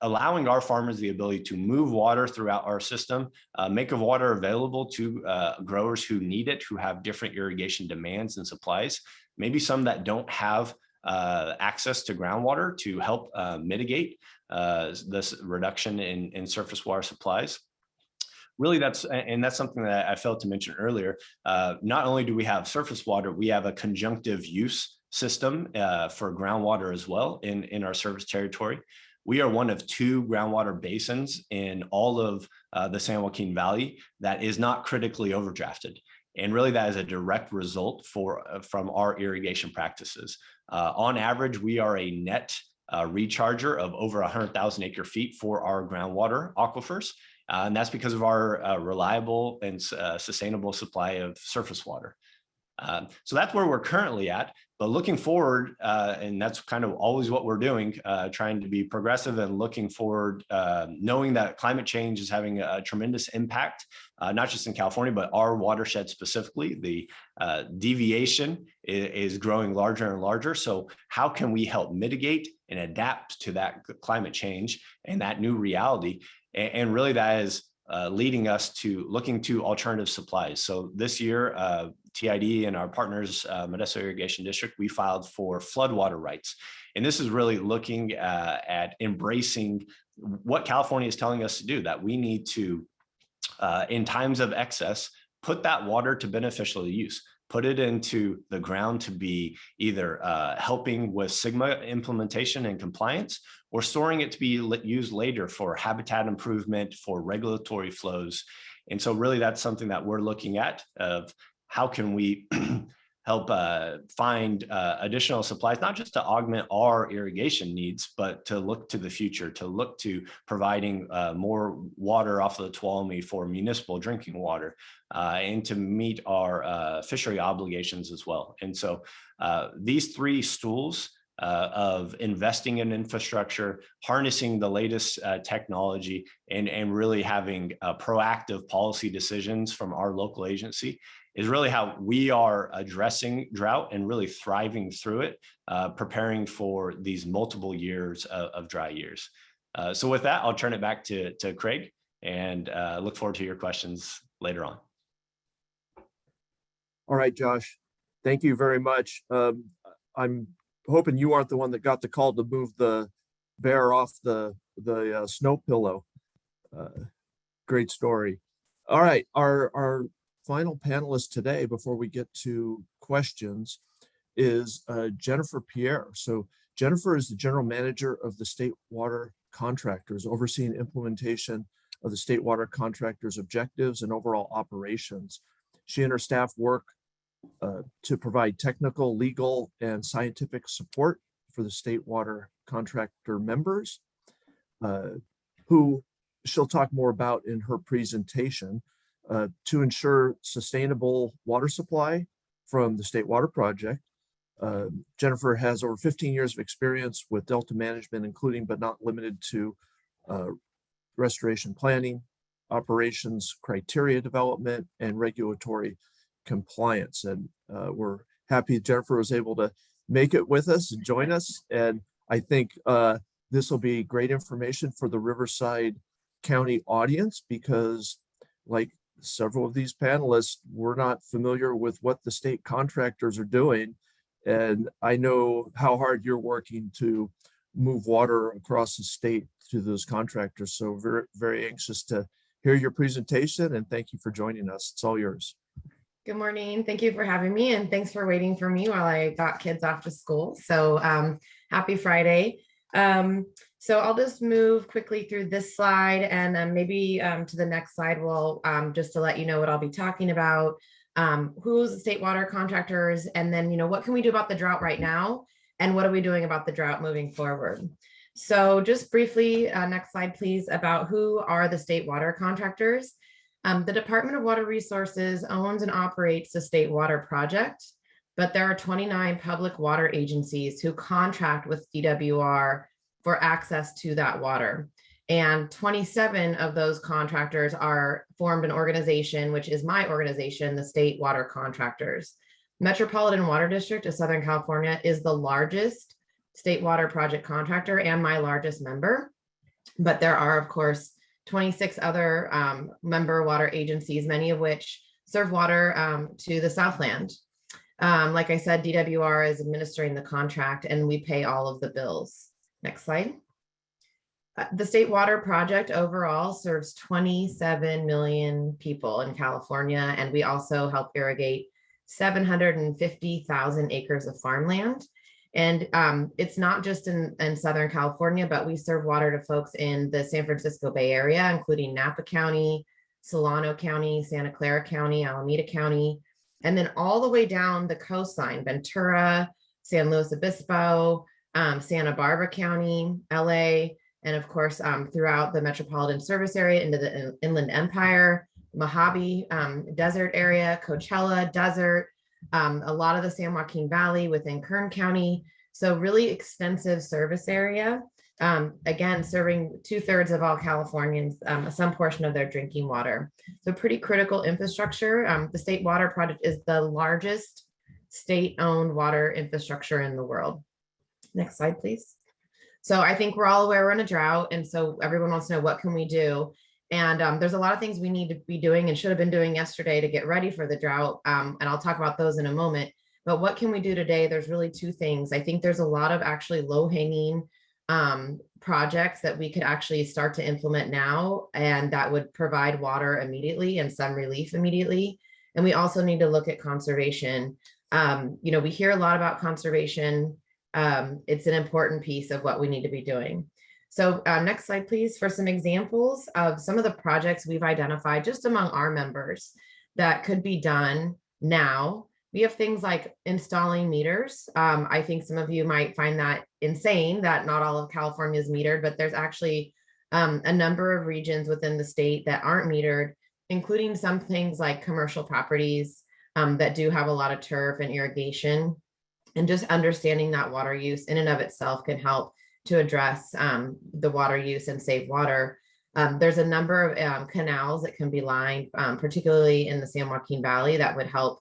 allowing our farmers the ability to move water throughout our system, make water available to growers who need it, who have different irrigation demands and supplies, maybe some that don't have access to groundwater, to help mitigate this reduction in surface water supplies. Really, that's something that I failed to mention earlier. Not only do we have surface water, we have a conjunctive use system for groundwater as well in our service territory. We are one of 2 groundwater basins in all of the San Joaquin Valley that is not critically overdrafted. And really, that is a direct result from our irrigation practices. On average, we are a net recharger of over 100,000 acre feet for our groundwater aquifers. And that's because of our reliable and sustainable supply of surface water. So that's where we're currently at. But looking forward, and that's kind of always what we're doing, trying to be progressive and looking forward, knowing that climate change is having a tremendous impact, not just in California, but our watershed specifically. The deviation is growing larger and larger. So how can we help mitigate and adapt to that climate change and that new reality? And really that is leading us to looking to alternative supplies. So this year, TID and our partners, Modesto Irrigation District, we filed for floodwater rights. And this is really looking at embracing what California is telling us to do, that we need to, in times of excess, put that water to beneficial use, put it into the ground to be either helping with SGMA implementation and compliance, or storing it to be used later for habitat improvement, for regulatory flows. And so really that's something that we're looking at, of how can we help find additional supplies, not just to augment our irrigation needs, but to look to the future, to look to providing more water off of the Tuolumne for municipal drinking water, and to meet our fishery obligations as well. And so these 3 stools of investing in infrastructure, harnessing the latest technology, and really having proactive policy decisions from our local agency is really how we are addressing drought and really thriving through it, preparing for these multiple years of dry years. So with that, I'll turn it back to Craig and look forward to your questions later on. All right, Josh, thank you very much. I'm hoping you aren't the one that got the call to move the bear off the snow pillow. Great story. All right, our final panelist today, before we get to questions, is Jennifer Pierre. So Jennifer is the general manager of the State Water Contractors, overseeing implementation of the State Water Contractors' objectives and overall operations. She and her staff work to provide technical, legal, and scientific support for the state water contractor members, who she'll talk more about in her presentation, to ensure sustainable water supply from the State Water Project. Jennifer has over 15 years of experience with Delta management, including but not limited to restoration planning, operations, criteria development, and regulatory compliance. And we're happy Jennifer was able to make it with us and join us. And I think this will be great information for the Riverside County audience, because like several of these panelists, we're not familiar with what the state contractors are doing. And I know how hard you're working to move water across the state to those contractors. So very, very anxious to hear your presentation, and thank you for joining us. It's all yours. Good morning. Thank you for having me, and thanks for waiting for me while I got kids off to school. So happy Friday. So I'll just move quickly through this slide, and then maybe to the next slide, we'll just to let you know what I'll be talking about, who's the state water contractors, and then, what can we do about the drought right now, and what are we doing about the drought moving forward. So just briefly, next slide, please, about who are the state water contractors. The Department of Water Resources owns and operates the State Water Project, but there are 29 public water agencies who contract with DWR for access to that water. And 27 of those contractors are formed an organization, which is my organization, the State Water Contractors. Metropolitan Water District of Southern California is the largest state water project contractor and my largest member. But there are, of course, 26 other member water agencies, many of which serve water to the Southland. Like I said, DWR is administering the contract, and we pay all of the bills. Next slide. The State Water Project overall serves 27 million people in California, and we also help irrigate 750,000 acres of farmland. And it's not just in Southern California, but we serve water to folks in the San Francisco Bay Area, including Napa County, Solano County, Santa Clara County, Alameda County, and then all the way down the coastline, Ventura, San Luis Obispo, Santa Barbara County, LA, and of course, throughout the metropolitan service area into the Inland Empire, Mojave Desert area, Coachella Desert, a lot of the San Joaquin Valley within Kern County. So really extensive service area. Again, serving 2/3 of all Californians, some portion of their drinking water. So pretty critical infrastructure. The State Water Project is the largest state-owned water infrastructure in the world. Next slide, please. So I think we're all aware we're in a drought. And so everyone wants to know, what can we do? And there's a lot of things we need to be doing and should have been doing yesterday to get ready for the drought. And I'll talk about those in a moment. But what can we do today? There's really two things. I think there's a lot of actually low-hanging projects that we could actually start to implement now, and that would provide water immediately and some relief immediately. And we also need to look at conservation. We hear a lot about conservation. It's an important piece of what we need to be doing. So next slide, please, for some examples of some of the projects we've identified just among our members that could be done now. We have things like installing meters. I think some of you might find that insane that not all of California is metered, but there's actually a number of regions within the state that aren't metered, including some things like commercial properties that do have a lot of turf and irrigation. And just understanding that water use in and of itself can help to address the water use and save water. There's a number of canals that can be lined, particularly in the San Joaquin Valley, that would help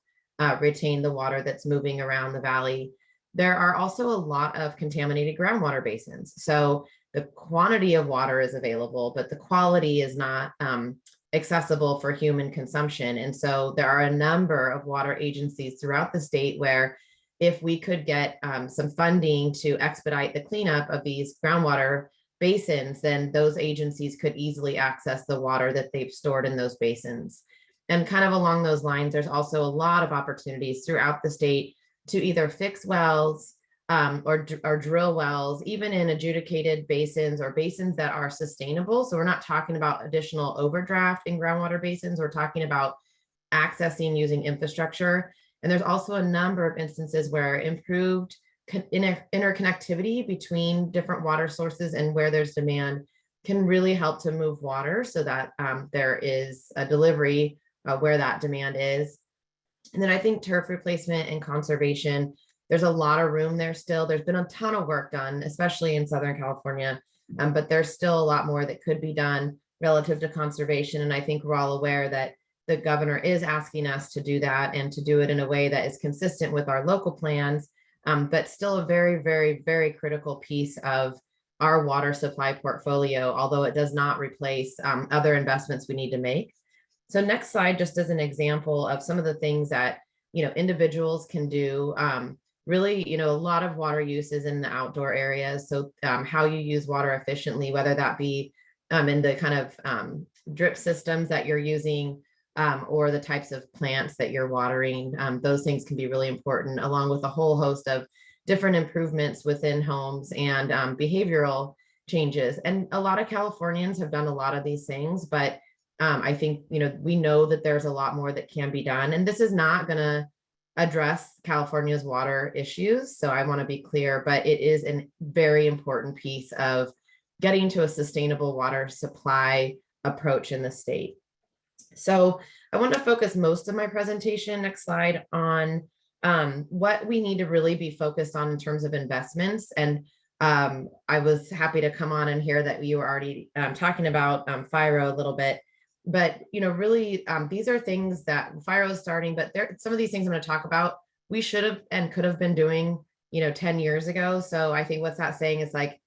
retain the water that's moving around the valley. There are also a lot of contaminated groundwater basins. So the quantity of water is available, but the quality is not accessible for human consumption. And so there are a number of water agencies throughout the state where if we could get some funding to expedite the cleanup of these groundwater basins, then those agencies could easily access the water that they've stored in those basins. And kind of along those lines, there's also a lot of opportunities throughout the state to either fix wells or drill wells, even in adjudicated basins or basins that are sustainable. So we're not talking about additional overdraft in groundwater basins. We're talking about accessing using infrastructure. And there's also a number of instances where improved interconnectivity between different water sources and where there's demand can really help to move water so that there is a delivery where that demand is. And then I think turf replacement and conservation, there's a lot of room there still. There's been a ton of work done, especially in Southern California, but there's still a lot more that could be done relative to conservation. And I think we're all aware that the governor is asking us to do that and to do it in a way that is consistent with our local plans, but still a very, very, very critical piece of our water supply portfolio, although it does not replace other investments we need to make. So next slide, just as an example of some of the things that, individuals can do. Really, a lot of water use is in the outdoor areas. So how you use water efficiently, whether that be in the kind of drip systems that you're using, or the types of plants that you're watering, those things can be really important, along with a whole host of different improvements within homes and behavioral changes. And a lot of Californians have done a lot of these things, but I think, we know that there's a lot more that can be done. And this is not going to address California's water issues. So I want to be clear, but it is a very important piece of getting to a sustainable water supply approach in the state. So I want to focus most of my presentation, next slide, on what we need to really be focused on in terms of investments. And I was happy to come on and hear that you were already talking about FIRO a little bit. But, really, these are things that FIRO is starting, but some of these things I'm going to talk about, we should have and could have been doing, 10 years ago. So I think what's that saying is like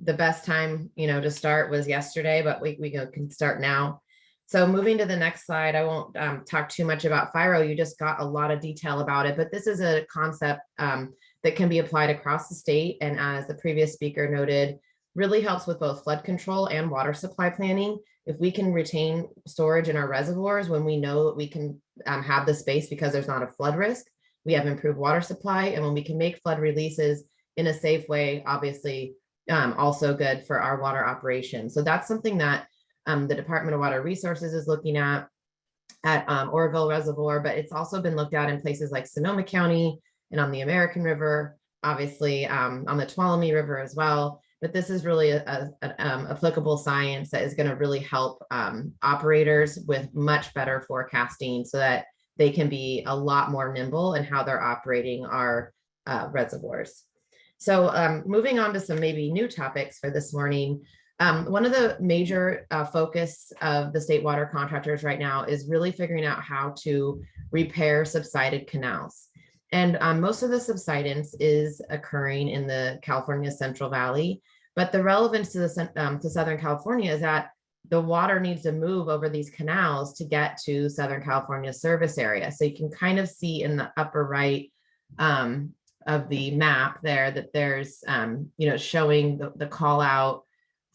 the best time, to start was yesterday, but we can start now. So moving to the next slide, I won't talk too much about FIRO. You just got a lot of detail about it, but this is a concept that can be applied across the state. And as the previous speaker noted, really helps with both flood control and water supply planning. If we can retain storage in our reservoirs when we know that we can have the space because there's not a flood risk, we have improved water supply. And when we can make flood releases in a safe way, obviously also good for our water operations. So that's something that the Department of Water Resources is looking at Oroville Reservoir, but it's also been looked at in places like Sonoma County and on the American River, obviously on the Tuolumne River as well. But this is really an applicable science that is going to really help operators with much better forecasting so that they can be a lot more nimble in how they're operating our reservoirs. So moving on to some maybe new topics for this morning. One of the major focus of the state water contractors right now is really figuring out how to repair subsided canals. And most of the subsidence is occurring in the California Central Valley. But the relevance to Southern California is that the water needs to move over these canals to get to Southern California's service area. So you can kind of see in the upper right of the map there that there's, showing the call out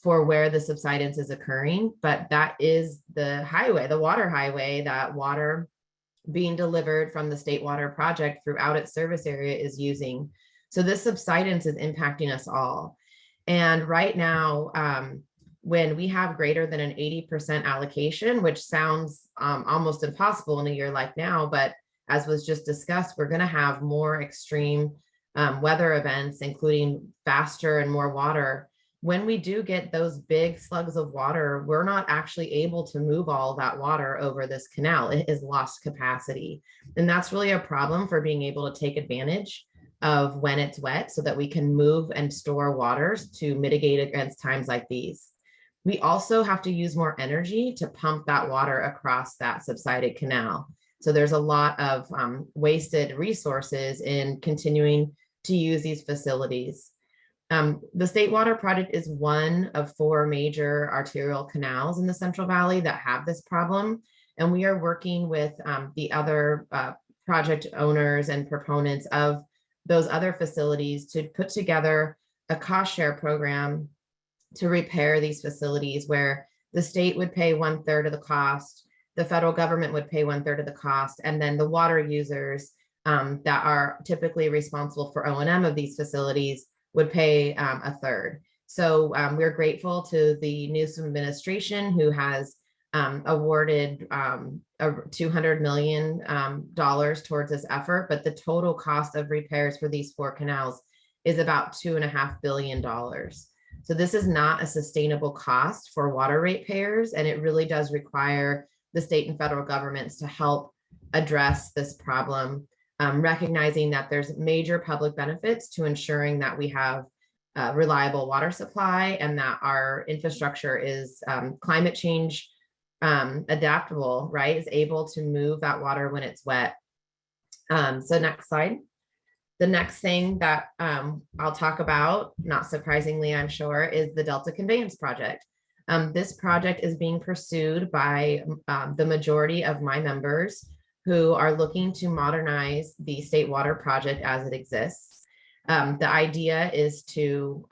for where the subsidence is occurring. But that is the highway, the water highway, that water being delivered from the State Water Project throughout its service area is using. So this subsidence is impacting us all. And right now, when we have greater than an 80% allocation, which sounds almost impossible in a year like now, but as was just discussed, we're going to have more extreme weather events, including faster and more water. When we do get those big slugs of water, we're not actually able to move all that water over this canal. It has lost capacity. And that's really a problem for being able to take advantage of when it's wet so that we can move and store waters to mitigate against times like these. We also have to use more energy to pump that water across that subsided canal. So there's a lot of wasted resources in continuing to use these facilities. The State Water Project is one of 4 major arterial canals in the Central Valley that have this problem. And we are working with the other project owners and proponents of those other facilities to put together a cost share program to repair these facilities where the state would pay 1/3 of the cost, the federal government would pay 1/3 of the cost, and then the water users that are typically responsible for O&M of these facilities would pay 1/3. So we're grateful to the Newsom administration who has awarded $200 million towards this effort, but the total cost of repairs for these 4 canals is about $2.5 billion. So this is not a sustainable cost for water ratepayers, and it really does require the state and federal governments to help address this problem, recognizing that there's major public benefits to ensuring that we have reliable water supply and that our infrastructure is climate change adaptable, right? Is able to move that water when it's wet. So next slide. The next thing that I'll talk about, not surprisingly, I'm sure, is the Delta Conveyance Project. This project is being pursued by the majority of my members who are looking to modernize the State Water Project as it exists. The idea is to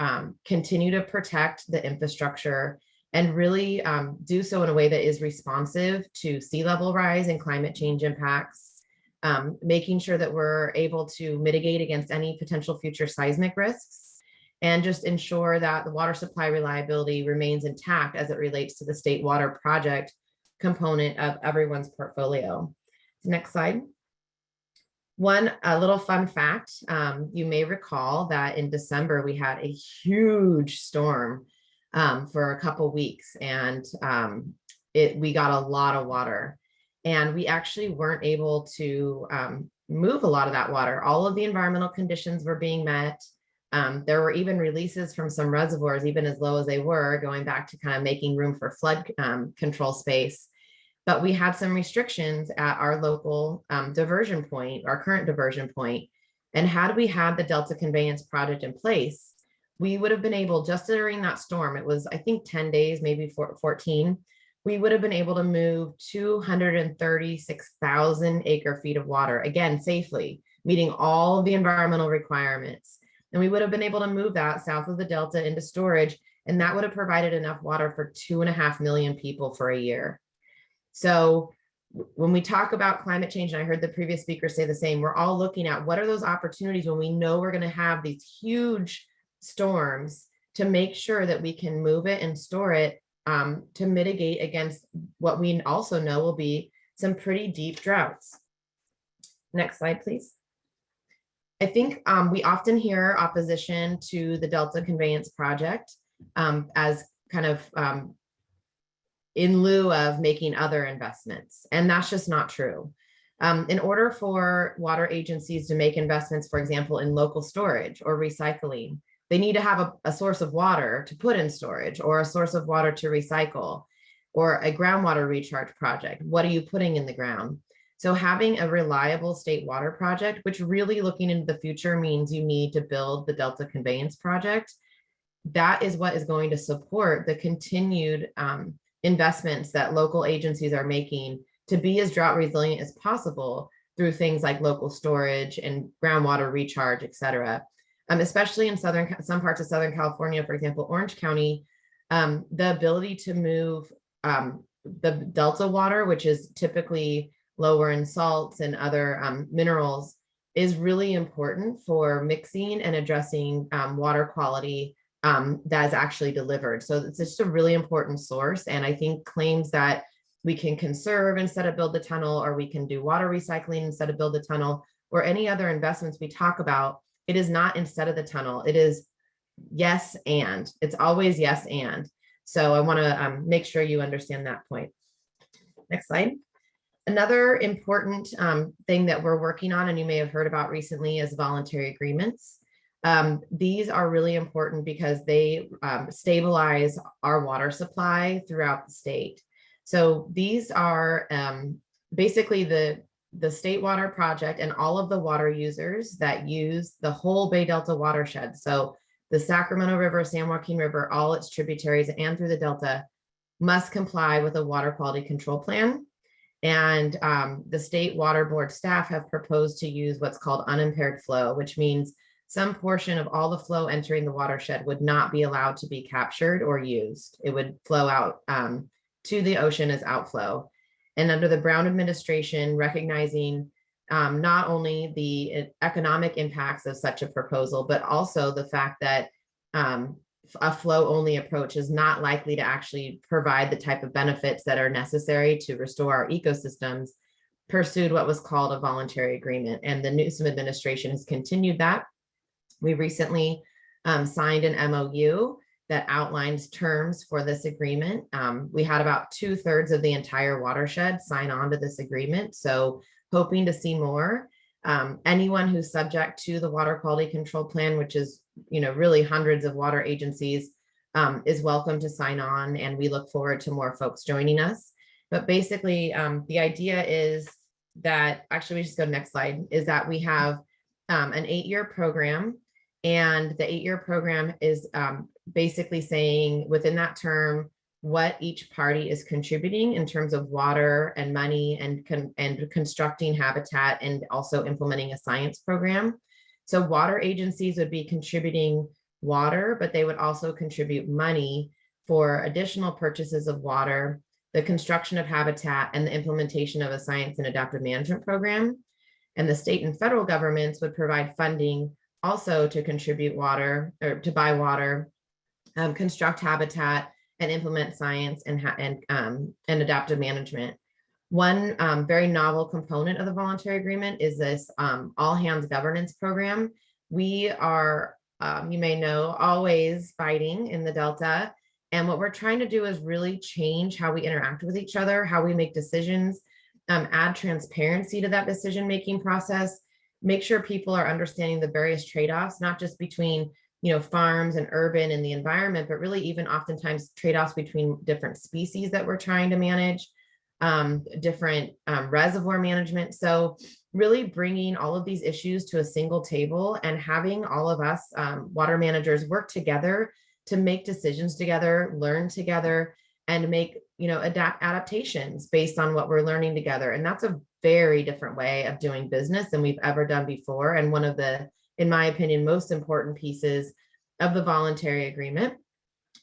continue to protect the infrastructure and really do so in a way that is responsive to sea level rise and climate change impacts, making sure that we're able to mitigate against any potential future seismic risks, and just ensure that the water supply reliability remains intact as it relates to the State Water Project component of everyone's portfolio. Next slide. A little fun fact, you may recall that in December we had a huge storm for a couple weeks, and we got a lot of water, and we actually weren't able to move a lot of that water. All of the environmental conditions were being met. There were even releases from some reservoirs, even as low as they were, going back to kind of making room for flood control space. But we had some restrictions at our local diversion point, our current diversion point. And had we had the Delta Conveyance Project in place, we would have been able, just during that storm, it was, I think, 10 days, maybe 14, we would have been able to move 236,000 acre feet of water, again, safely, meeting all of the environmental requirements. And we would have been able to move that south of the Delta into storage, and that would have provided enough water for 2.5 million people for a year. So when we talk about climate change, and I heard the previous speaker say the same, we're all looking at what are those opportunities when we know we're going to have these huge storms to make sure that we can move it and store it to mitigate against what we also know will be some pretty deep droughts. Next slide, please. I think we often hear opposition to the Delta Conveyance Project as kind of in lieu of making other investments, and that's just not true. In order for water agencies to make investments, for example, in local storage or recycling, they need to have a source of water to put in storage, or a source of water to recycle, or a groundwater recharge project. What are you putting in the ground? So having a reliable state water project, which really looking into the future means you need to build the Delta Conveyance Project, that is what is going to support the continued investments that local agencies are making to be as drought resilient as possible through things like local storage and groundwater recharge, et cetera. Especially in some parts of Southern California, for example, Orange County, the ability to move the Delta water, which is typically lower in salts and other minerals, is really important for mixing and addressing water quality that is actually delivered. So it's just a really important source. And I think claims that we can conserve instead of build the tunnel, or we can do water recycling instead of build the tunnel, or any other investments we talk about, it is not instead of the tunnel. It is yes and. It's always yes and. So I want to make sure you understand that point. Next slide. Another important thing that we're working on, and you may have heard about recently, is voluntary agreements. These are really important because they stabilize our water supply throughout the state. So these are basically the state water project and all of the water users that use the whole Bay Delta watershed. So the Sacramento River, San Joaquin River, all its tributaries and through the Delta must comply with a water quality control plan. And the state water board staff have proposed to use what's called unimpaired flow, which means some portion of all the flow entering the watershed would not be allowed to be captured or used. It would flow out to the ocean as outflow. And under the Brown administration, recognizing not only the economic impacts of such a proposal, but also the fact that a flow only approach is not likely to actually provide the type of benefits that are necessary to restore our ecosystems, pursued what was called a voluntary agreement. And the Newsom administration has continued that. We recently signed an MOU that outlines terms for this agreement. We had about 2/3 of the entire watershed sign on to this agreement. So hoping to see more. Anyone who's subject to the water quality control plan, which is, really hundreds of water agencies, is welcome to sign on. And we look forward to more folks joining us. But basically, the idea is that, actually, we just go to next slide, is that we have an 8-year program. And the 8-year program is basically saying within that term what each party is contributing in terms of water and money and constructing habitat and also implementing a science program. So water agencies would be contributing water, but they would also contribute money for additional purchases of water, the construction of habitat, and the implementation of a science and adaptive management program. And the state and federal governments would provide funding also to contribute water or to buy water, construct habitat, and implement science and adaptive management. One very novel component of the voluntary agreement is this all hands governance program. We are, you may know, always fighting in the Delta. And what we're trying to do is really change how we interact with each other, how we make decisions, add transparency to that decision-making process, make sure people are understanding the various trade-offs, not just between farms and urban and the environment, but really even oftentimes trade-offs between different species that we're trying to manage, different reservoir management. So really bringing all of these issues to a single table and having all of us water managers work together to make decisions together, learn together, and make adaptations based on what we're learning together. And that's a very different way of doing business than we've ever done before. And one of the, in my opinion, most important pieces of the voluntary agreement.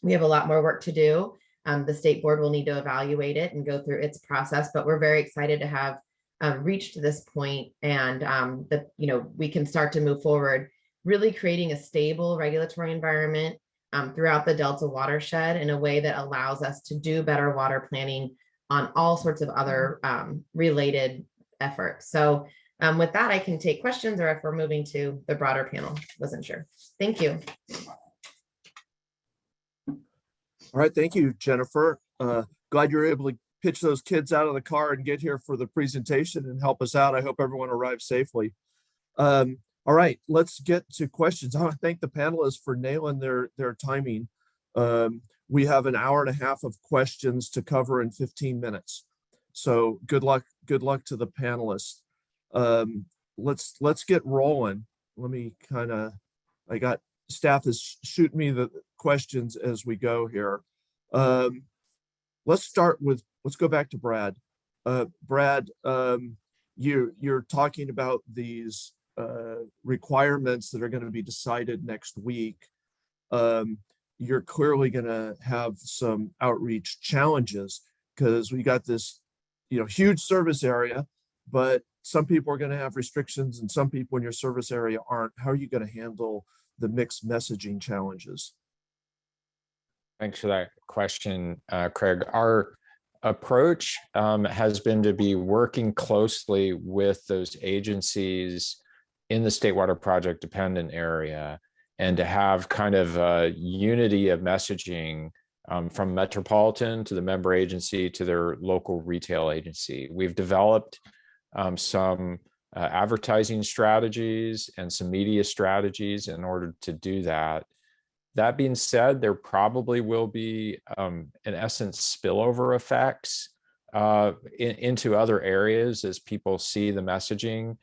We have a lot more work to do. The state board will need to evaluate it and go through its process, but we're very excited to have reached this point and that we can start to move forward, really creating a stable regulatory environment throughout the Delta watershed in a way that allows us to do better water planning on all sorts of other related efforts. So with that, I can take questions, or if we're moving to the broader panel, wasn't sure. Thank you. All right, thank you, Jennifer. Glad you're able to pitch those kids out of the car and get here for the presentation and help us out. I hope everyone arrives safely. All right, let's get to questions. I want to thank the panelists for nailing their timing. We have an hour and a half of questions to cover in 15 minutes. So good luck to the panelists. Let's get rolling. Let me I got staff is shooting me the questions as we go here. Let's go back to Brad. Brad, you're talking about these requirements that are going to be decided next week. You're clearly going to have some outreach challenges because we got this, huge service area, but some people are going to have restrictions and some people in your service area aren't. How are you going to handle the mixed messaging challenges? Thanks for that question, Craig. Our approach has been to be working closely with those agencies in the State Water Project dependent area and to have kind of a unity of messaging from Metropolitan to the member agency to their local retail agency. We've developed some advertising strategies and some media strategies in order to do that. That being said, there probably will be, in essence, spillover effects into other areas as people see the messaging.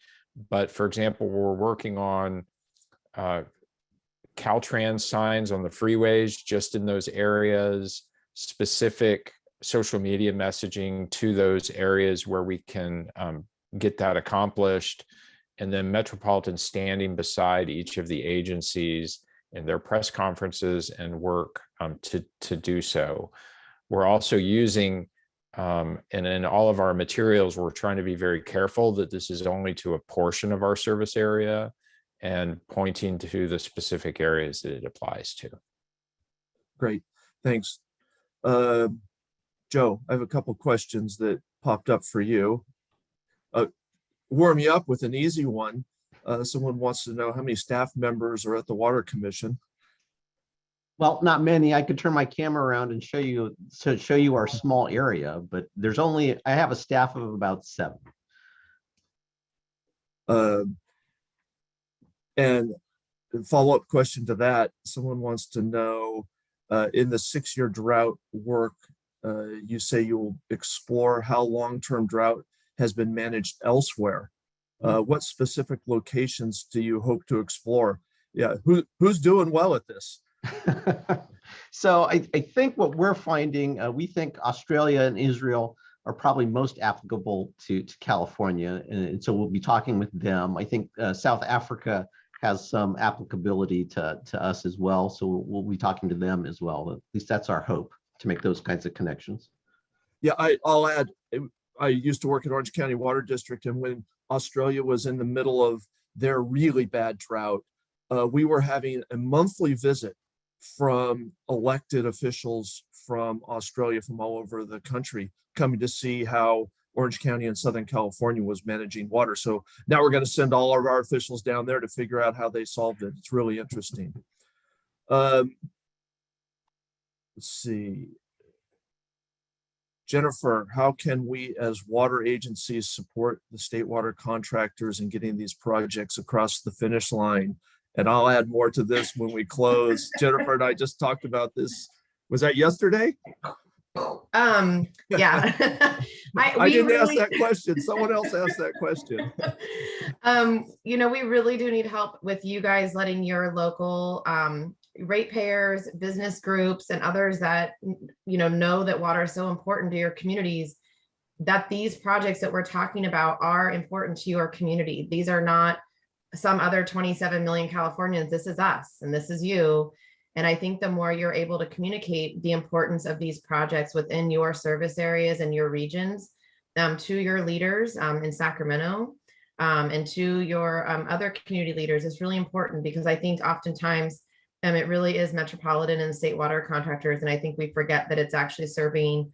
But for example, we're working on Caltrans signs on the freeways just in those areas, specific social media messaging to those areas where we can get that accomplished, and then Metropolitan standing beside each of the agencies in their press conferences and work to do so. We're also using, and in all of our materials, we're trying to be very careful that this is only to a portion of our service area and pointing to the specific areas that it applies to. Great, thanks. Joe, I have a couple questions that popped up for you. Warm you up with an easy one. Someone wants to know how many staff members are at the Water Commission. Well, not many. I could turn my camera around and show you our small area, but I have a staff of about 7. And follow-up question to that, someone wants to know, in the 6-year drought work, you say you will explore how long-term drought has been managed elsewhere. What specific locations do you hope to explore? Yeah, who's doing well at this? So I think what we're finding, we think Australia and Israel are probably most applicable to California. And so we'll be talking with them. I think South Africa has some applicability to us as well. So we'll be talking to them as well. At least that's our hope, to make those kinds of connections. Yeah, I'll add, I used to work at Orange County Water District, and when Australia was in the middle of their really bad drought, we were having a monthly visit from elected officials from Australia, from all over the country, coming to see how Orange County and Southern California was managing water. So now we're going to send all of our officials down there to figure out how they solved it. It's really interesting. Let's see. Jennifer, how can we as water agencies support the state water contractors in getting these projects across the finish line? And I'll add more to this when we close. Jennifer and I just talked about this. Was that yesterday? Yeah. I didn't ask that question. Someone else asked that question. We really do need help with you guys letting your local ratepayers, business groups, and others that know that water is so important to your communities, that these projects that we're talking about are important to your community. These are not some other 27 million Californians. This is us and this is you. And I think the more you're able to communicate the importance of these projects within your service areas and your regions to your leaders in Sacramento and to your other community leaders is really important, because I think oftentimes it really is metropolitan and state water contractors. And I think we forget that it's actually serving,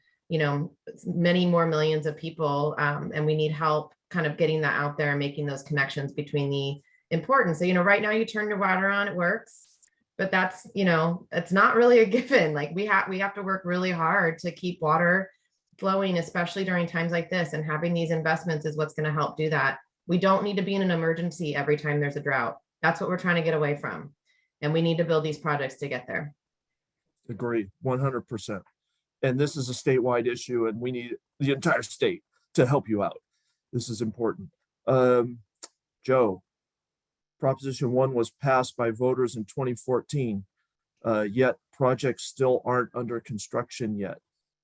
many more millions of people. And we need help kind of getting that out there and making those connections between the importance. So, right now you turn your water on, it works. But that's, it's not really a given. Like we have to work really hard to keep water flowing, especially during times like this, and having these investments is what's going to help do that. We don't need to be in an emergency every time there's a drought. That's what we're trying to get away from. And we need to build these projects to get there. Agree, 100%. And this is a statewide issue, and we need the entire state to help you out. This is important. Joe, Proposition 1 was passed by voters in 2014, yet projects still aren't under construction yet.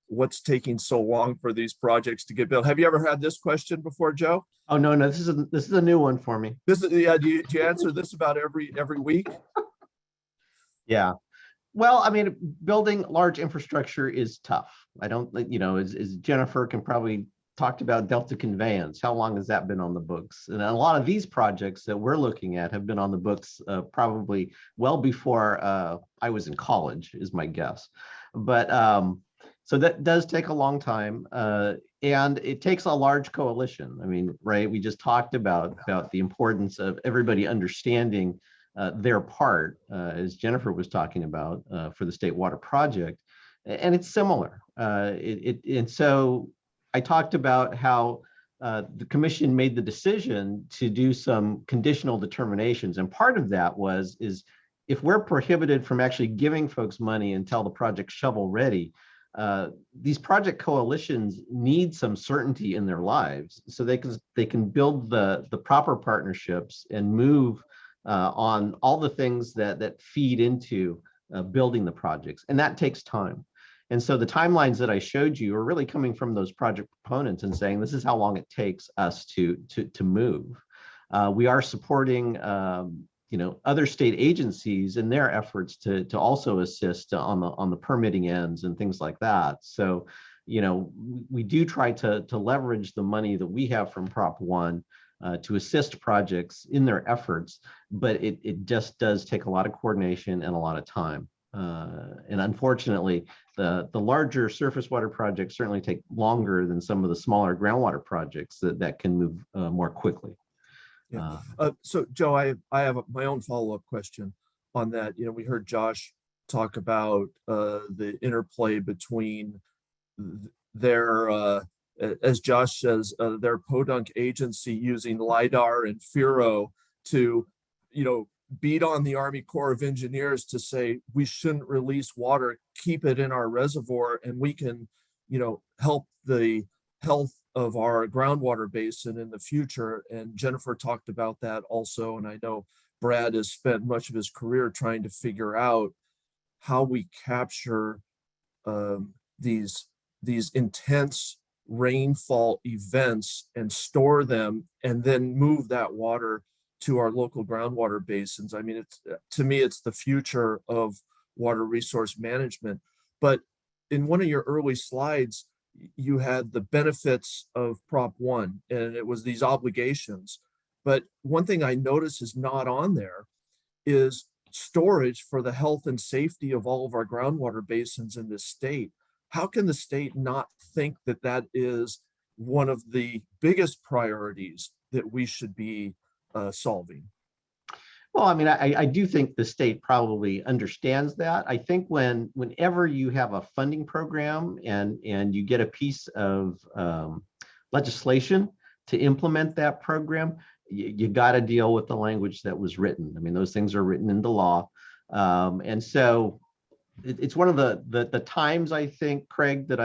What's taking so long for these projects to get built? Have you ever had this question before, Joe? Oh, no, this is a new one for me. This is, yeah. Do you answer this about every week? Yeah. Well, I mean, building large infrastructure is tough. I don't, as Jennifer can probably talked about Delta Conveyance. How long has that been on the books? And a lot of these projects that we're looking at have been on the books probably well before I was in college, is my guess. But so that does take a long time, and it takes a large coalition. I mean, right? We just talked about the importance of everybody understanding their part, as Jennifer was talking about, for the State Water Project. and it's similar. And so I talked about how the commission made the decision to do some conditional determinations. And part of that is if we're prohibited from actually giving folks money until the project's shovel ready, these project coalitions need some certainty in their lives so they can build the proper partnerships and move on all the things that feed into building the projects. And that takes time. And so the timelines that I showed you are really coming from those project proponents and saying, this is how long it takes us to move. We are supporting other state agencies in their efforts to also assist on the permitting ends and things like that. So, we do try to leverage the money that we have from Prop 1 to assist projects in their efforts, but it just does take a lot of coordination and a lot of time. And unfortunately, the larger surface water projects certainly take longer than some of the smaller groundwater projects that can move more quickly. Yeah. So Joe, I have my own follow-up question on that. We heard Josh talk about the interplay between their, as Josh says, their podunk agency using LIDAR and FIRO to, beat on the Army Corps of Engineers to say we shouldn't release water, keep it in our reservoir, and we can, help the health of our groundwater basin in the future. And Jennifer talked about that also. And I know Brad has spent much of his career trying to figure out how we capture these intense rainfall events and store them and then move that water to our local groundwater basins. I mean, to me, it's the future of water resource management. But in one of your early slides, you had the benefits of Prop 1, and it was these obligations. But one thing I notice is not on there is storage for the health and safety of all of our groundwater basins in this state. How can the state not think that that is one of the biggest priorities that we should be solving? Well, I mean, I do think the state probably understands that. I think whenever you have a funding program and you get a piece of legislation to implement that program, you got to deal with the language that was written. I mean, those things are written into law. And so it's one of the times, I think, Craig, that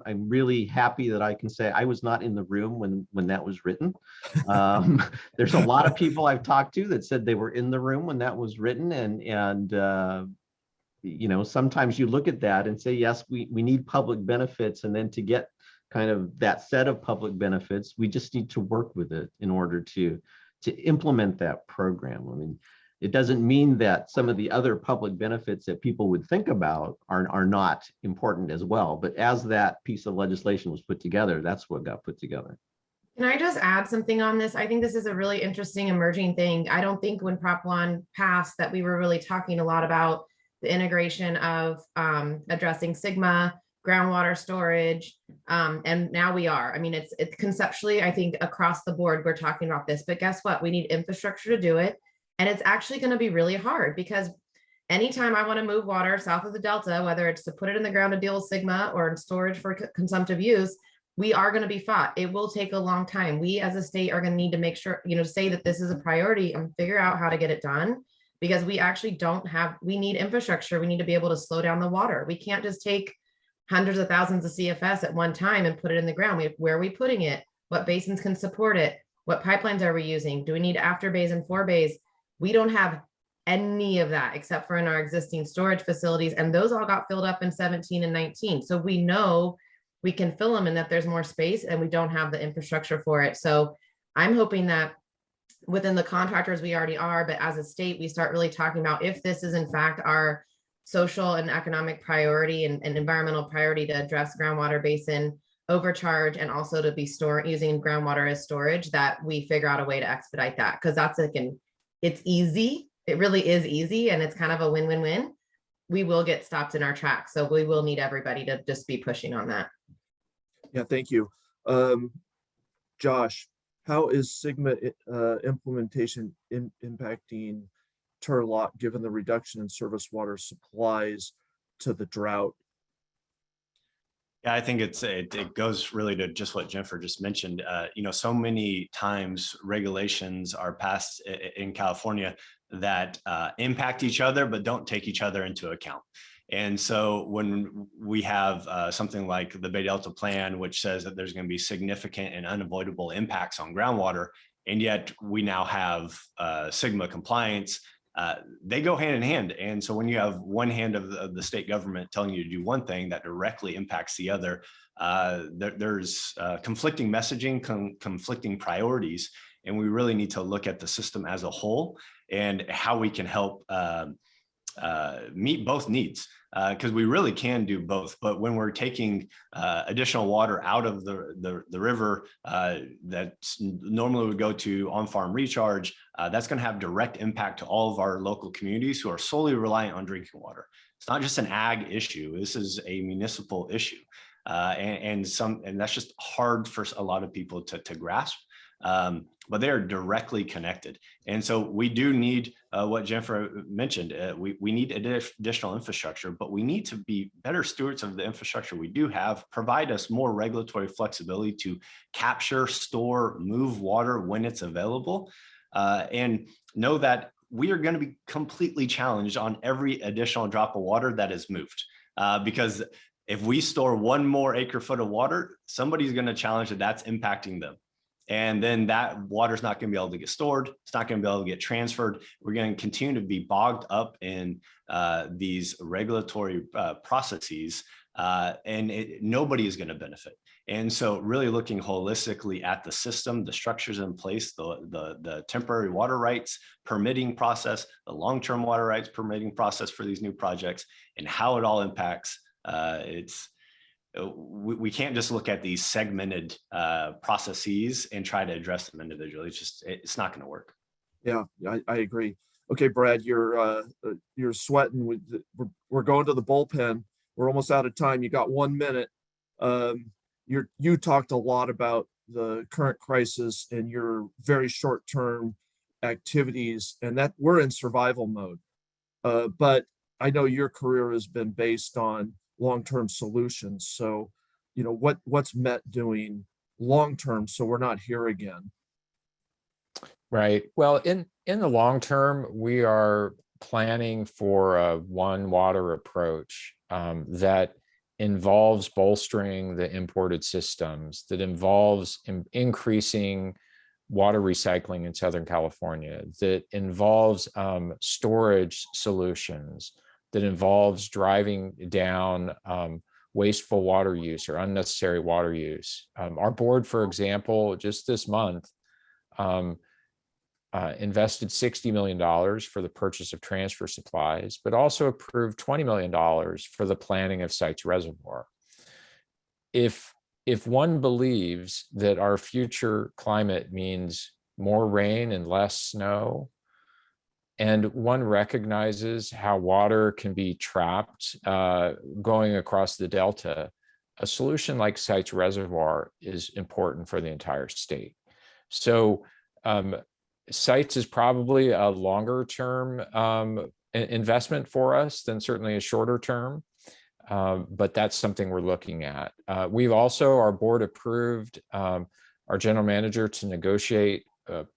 I'm really happy that I can say I was not in the room when that was written. There's a lot of people I've talked to that said they were in the room when that was written, and sometimes you look at that and say, yes, we need public benefits, and then to get kind of that set of public benefits, we just need to work with it in order to implement that program. I mean, it doesn't mean that some of the other public benefits that people would think about are not important as well. But as that piece of legislation was put together, that's what got put together. Can I just add something on this? I think this is a really interesting emerging thing. I don't think when Prop 1 passed that we were really talking a lot about the integration of addressing SGMA, groundwater storage, and now we are. I mean, it's conceptually, I think across the board, we're talking about this, but guess what? We need infrastructure to do it. And it's actually going to be really hard because anytime I want to move water south of the Delta, whether it's to put it in the ground to deal with SGMA or in storage for consumptive use, we are going to be fought. It will take a long time. We as a state are going to need to make sure, say that this is a priority and figure out how to get it done, because we actually we need infrastructure. We need to be able to slow down the water. We can't just take hundreds of thousands of CFS at one time and put it in the ground. Where are we putting it? What basins can support it? What pipelines are we using? Do we need after bays and fore bays? We don't have any of that except for in our existing storage facilities. And those all got filled up in 17 and 19. So we know we can fill them and that there's more space, and we don't have the infrastructure for it. So I'm hoping that within the contractors we already are, but as a state, we start really talking about if this is in fact our social and economic priority and environmental priority to address groundwater basin overcharge and also to be using groundwater as storage, that we figure out a way to expedite that, because that's it's easy. It really is easy. And it's kind of a win-win-win. We will get stopped in our tracks. So we will need everybody to just be pushing on that. Yeah, thank you. Josh, how is SGMA implementation impacting Turlock, given the reduction in service water supplies to the drought Yeah, I think it goes really to just what Jennifer just mentioned. So many times regulations are passed in California that impact each other, but don't take each other into account. And so when we have something like the Bay Delta Plan, which says that there's going to be significant and unavoidable impacts on groundwater, and yet we now have Sigma compliance, they go hand in hand. And so when you have one hand of the state government telling you to do one thing that directly impacts the other, there's conflicting messaging, conflicting priorities. And we really need to look at the system as a whole and how we can help meet both needs. Because we really can do both. But when we're taking additional water out of the river that normally would go to on-farm recharge, that's going to have direct impact to all of our local communities who are solely reliant on drinking water. It's not just an ag issue. This is a municipal issue. And that's just hard for a lot of people to grasp. But they are directly connected. And so we do need what Jennifer mentioned. We need additional infrastructure, but we need to be better stewards of the infrastructure we do have, provide us more regulatory flexibility to capture, store, move water when it's available, and know that we are going to be completely challenged on every additional drop of water that is moved. Because if we store one more acre foot of water, somebody's going to challenge that that's impacting them. And then that water is not going to be able to get stored. It's not going to be able to get transferred. We're going to continue to be bogged up in these regulatory processes, and nobody is going to benefit. And so really looking holistically at the system, the structures in place, the temporary water rights permitting process, the long-term water rights permitting process for these new projects, and how it all impacts. We can't just look at these segmented processes and try to address them individually. It's not going to work. Yeah, I agree. Okay, Brad, you're sweating. We're going to the bullpen. We're almost out of time. You got 1 minute. You talked a lot about the current crisis and your very short-term activities, and that we're in survival mode. But I know your career has been based on long-term solutions. So, what's Met doing long-term so we're not here again? Right. Well, in the long term, we are planning for a one water approach that involves bolstering the imported systems, that involves increasing water recycling in Southern California, that involves storage solutions, that involves driving down wasteful water use or unnecessary water use. Our board, for example, just this month, invested $60 million for the purchase of transfer supplies, but also approved $20 million for the planning of Sites Reservoir. If one believes that our future climate means more rain and less snow, and one recognizes how water can be trapped going across the Delta, a solution like Sites Reservoir is important for the entire state. So Sites is probably a longer term investment for us than certainly a shorter term, but that's something we're looking at. We've also, our board approved our general manager to negotiate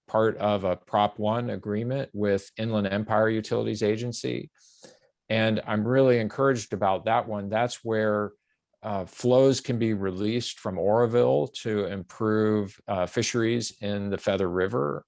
part of a Prop 1 agreement with Inland Empire Utilities Agency. And I'm really encouraged about that one. That's where flows can be released from Oroville to improve fisheries in the Feather River,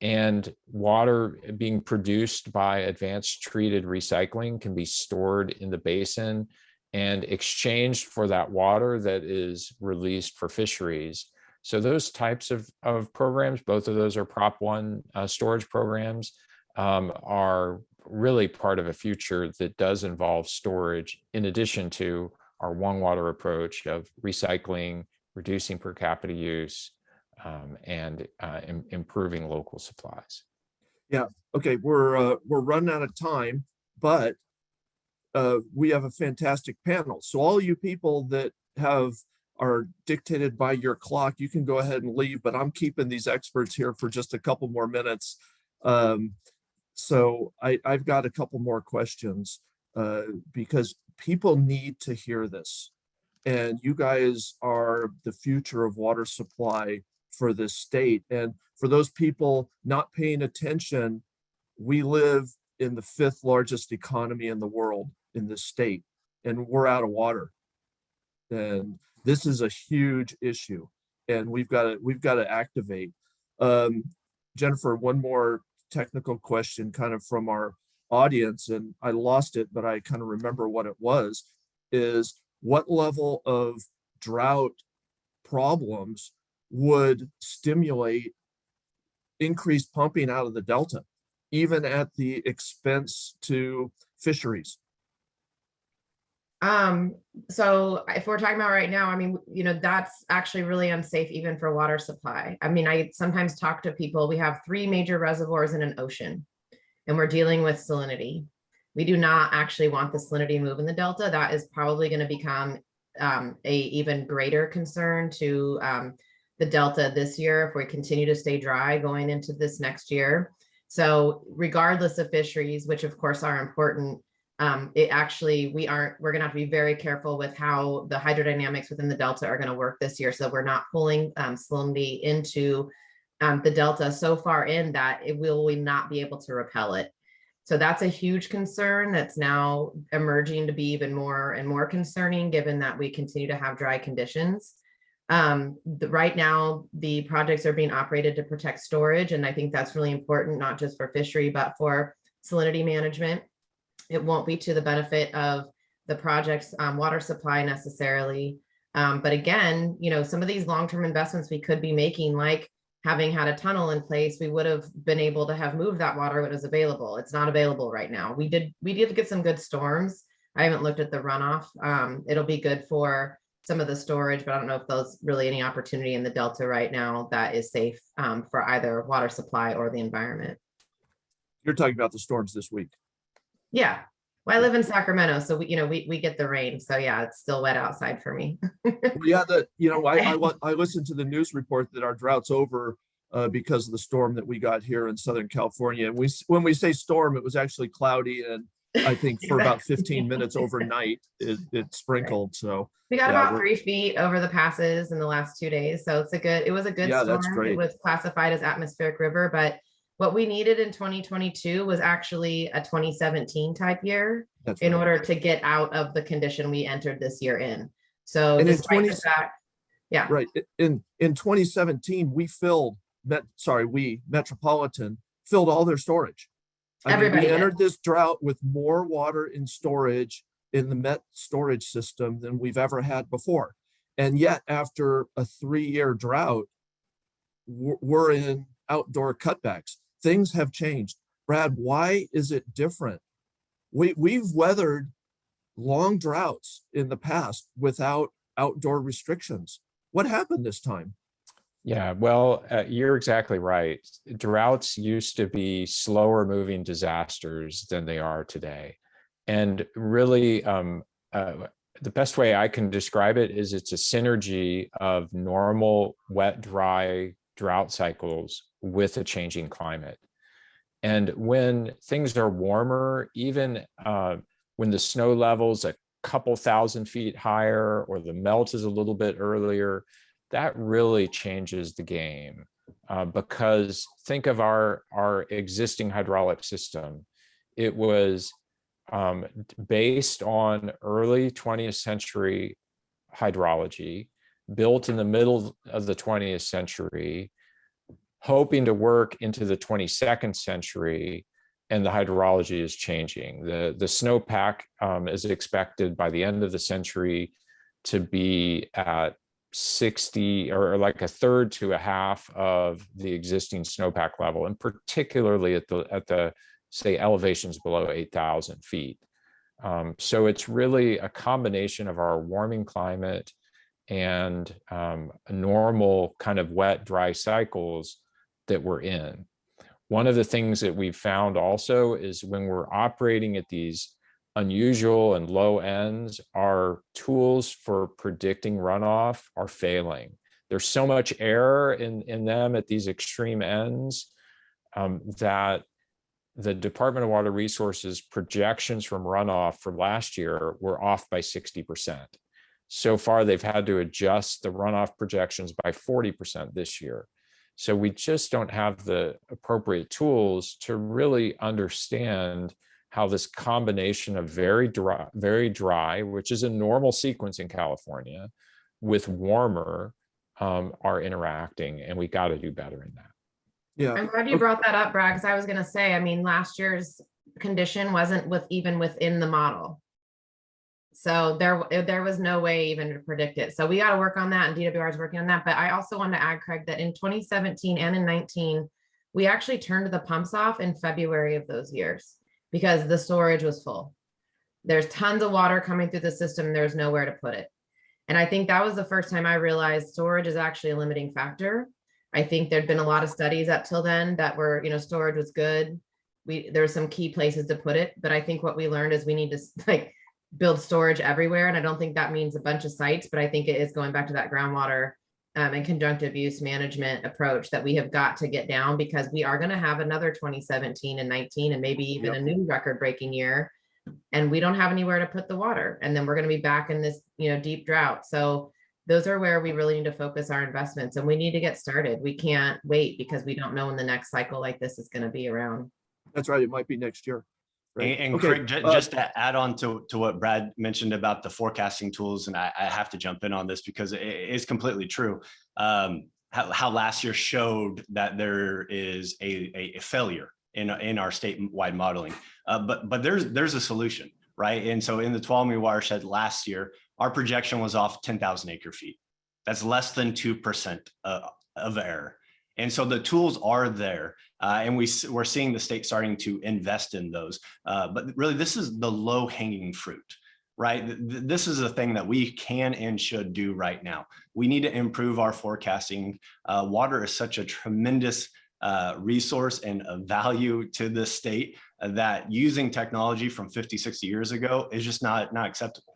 and water being produced by advanced treated recycling can be stored in the basin and exchanged for that water that is released for fisheries. So those types of programs, both of those are Prop 1 storage programs, are really part of a future that does involve storage in addition to our one water approach of recycling, reducing per capita use, and improving local supplies. Yeah. Okay. We're running out of time, but we have a fantastic panel. So all you people that are dictated by your clock, you can go ahead and leave, but I'm keeping these experts here for just a couple more minutes. So I've got a couple more questions because people need to hear this. and you guys are the future of water supply for this state. And for those people not paying attention, we live in the 5th largest economy in the world in this state, and we're out of water. And this is a huge issue, and we've got to activate. Jennifer, one more technical question kind of from our audience, and I lost it, but I kind of remember what it was, is what level of drought problems would stimulate increased pumping out of the Delta, even at the expense to fisheries? So if we're talking about right now, I mean, that's actually really unsafe even for water supply. I mean, I sometimes talk to people, we have 3 major reservoirs in an ocean, and we're dealing with salinity. We do not actually want the salinity move in the Delta. That is probably going to become a even greater concern to the Delta this year if we continue to stay dry going into this next year. So regardless of fisheries, which of course are important, we're going to have to be very careful with how the hydrodynamics within the Delta are going to work this year, so that we're not pulling salinity into the Delta so far in that we not be able to repel it. So that's a huge concern that's now emerging to be even more and more concerning, given that we continue to have dry conditions. Right now, the projects are being operated to protect storage, and I think that's really important, not just for fishery, but for salinity management. It won't be to the benefit of the project's water supply necessarily. But again, some of these long-term investments we could be making, like having had a tunnel in place, we would have been able to have moved that water when it was available. It's not available right now. We did get some good storms. I haven't looked at the runoff. It'll be good for some of the storage, but I don't know if there's really any opportunity in the Delta right now that is safe for either water supply or the environment. You're talking about the storms this week. Yeah. Well, I live in Sacramento, so we get the rain. So yeah, it's still wet outside for me. Yeah, I listened to the news report that our drought's over because of the storm that we got here in Southern California. And when we say storm, it was actually cloudy, and I think for about 15 minutes overnight, it sprinkled. So we got about 3 feet over the passes in the last 2 days. So it was a good storm. That's great. It was classified as atmospheric river, but what we needed in 2022 was actually a 2017 type year in order to get out of the condition we entered this year in. So despite the fact, yeah. Right. In 2017, Metropolitan filled all their storage. Everybody we entered this drought with more water in storage in the Met storage system than we've ever had before. And yet after a 3-year drought, we're in outdoor cutbacks. Things have changed. Brad, why is it different? We've weathered long droughts in the past without outdoor restrictions. What happened this time? Yeah, well, you're exactly right. Droughts used to be slower moving disasters than they are today. And really, the best way I can describe it is it's a synergy of normal wet, dry drought cycles with a changing climate. And when things are warmer, even when the snow level's a couple thousand feet higher or the melt is a little bit earlier, that really changes the game. Because think of our existing hydraulic system. It was based on early 20th century hydrology, built in the middle of the 20th century, hoping to work into the 22nd century, and the hydrology is changing. The snowpack is expected by the end of the century to be at 60 or like a third to a half of the existing snowpack level, and particularly at the say elevations below 8,000 feet. So it's really a combination of our warming climate and a normal kind of wet, dry cycles that we're in. One of the things that we've found also is when we're operating at these unusual and low ends, our tools for predicting runoff are failing. There's so much error in them at these extreme ends that the Department of Water Resources projections from runoff for last year were off by 60%. So far, they've had to adjust the runoff projections by 40% this year. So we just don't have the appropriate tools to really understand how this combination of very dry, which is a normal sequence in California, with warmer are interacting, and we got to do better in that. Yeah. I'm glad you brought that up, Brad, because I was gonna say, I mean, last year's condition wasn't even within the model. So there was no way even to predict it. So we got to work on that, and DWR is working on that. But I also want to add, Craig, that in 2017 and in 19, we actually turned the pumps off in February of those years because the storage was full. There's tons of water coming through the system. There's nowhere to put it. And I think that was the first time I realized storage is actually a limiting factor. I think there'd been a lot of studies up till then that were, storage was good. There's some key places to put it, but I think what we learned is we need to build storage everywhere. And I don't think that means a bunch of sites, but I think it is going back to that groundwater and conjunctive use management approach that we have got to get down, because we are going to have another 2017 and 19 and maybe even a new record breaking year. And we don't have anywhere to put the water. And then we're going to be back in this, deep drought. So those are where we really need to focus our investments, and we need to get started. We can't wait because we don't know when the next cycle like this is going to be around. That's right. It might be next year. Right. And Okay, Craig, just to add on to what Brad mentioned about the forecasting tools, and I have to jump in on this because it is completely true. How last year showed that there is a failure in our statewide modeling, but there's a solution, right? And so in the Tuolumne watershed last year, our projection was off 10,000 acre feet. That's less than 2% of error. And so the tools are there, and we're seeing the state starting to invest in those. But really, this is the low hanging fruit, right? This is a thing that we can and should do right now. We need to improve our forecasting. Water is such a tremendous resource and a value to the state that using technology from 50, 60 years ago is just not acceptable.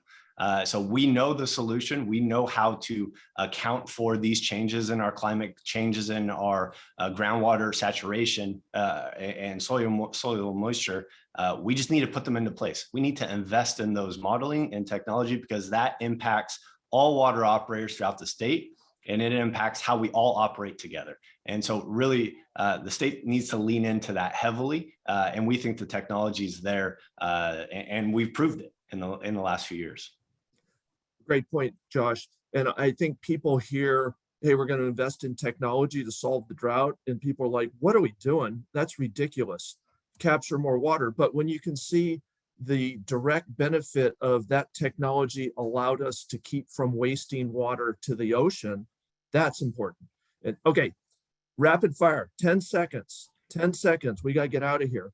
So we know the solution. We know how to account for these changes in our climate, changes in our groundwater saturation and soil moisture. We just need to put them into place. We need to invest in those modeling and technology because that impacts all water operators throughout the state, and it impacts how we all operate together. And so really, the state needs to lean into that heavily, and we think the technology is there, and we've proved it in the last few years. Great point, Josh. And I think people hear, hey, we're going to invest in technology to solve the drought. And people are like, what are we doing? That's ridiculous. Capture more water. But when you can see the direct benefit of that technology allowed us to keep from wasting water to the ocean, that's important. And okay, rapid fire, 10 seconds, 10 seconds. We got to get out of here.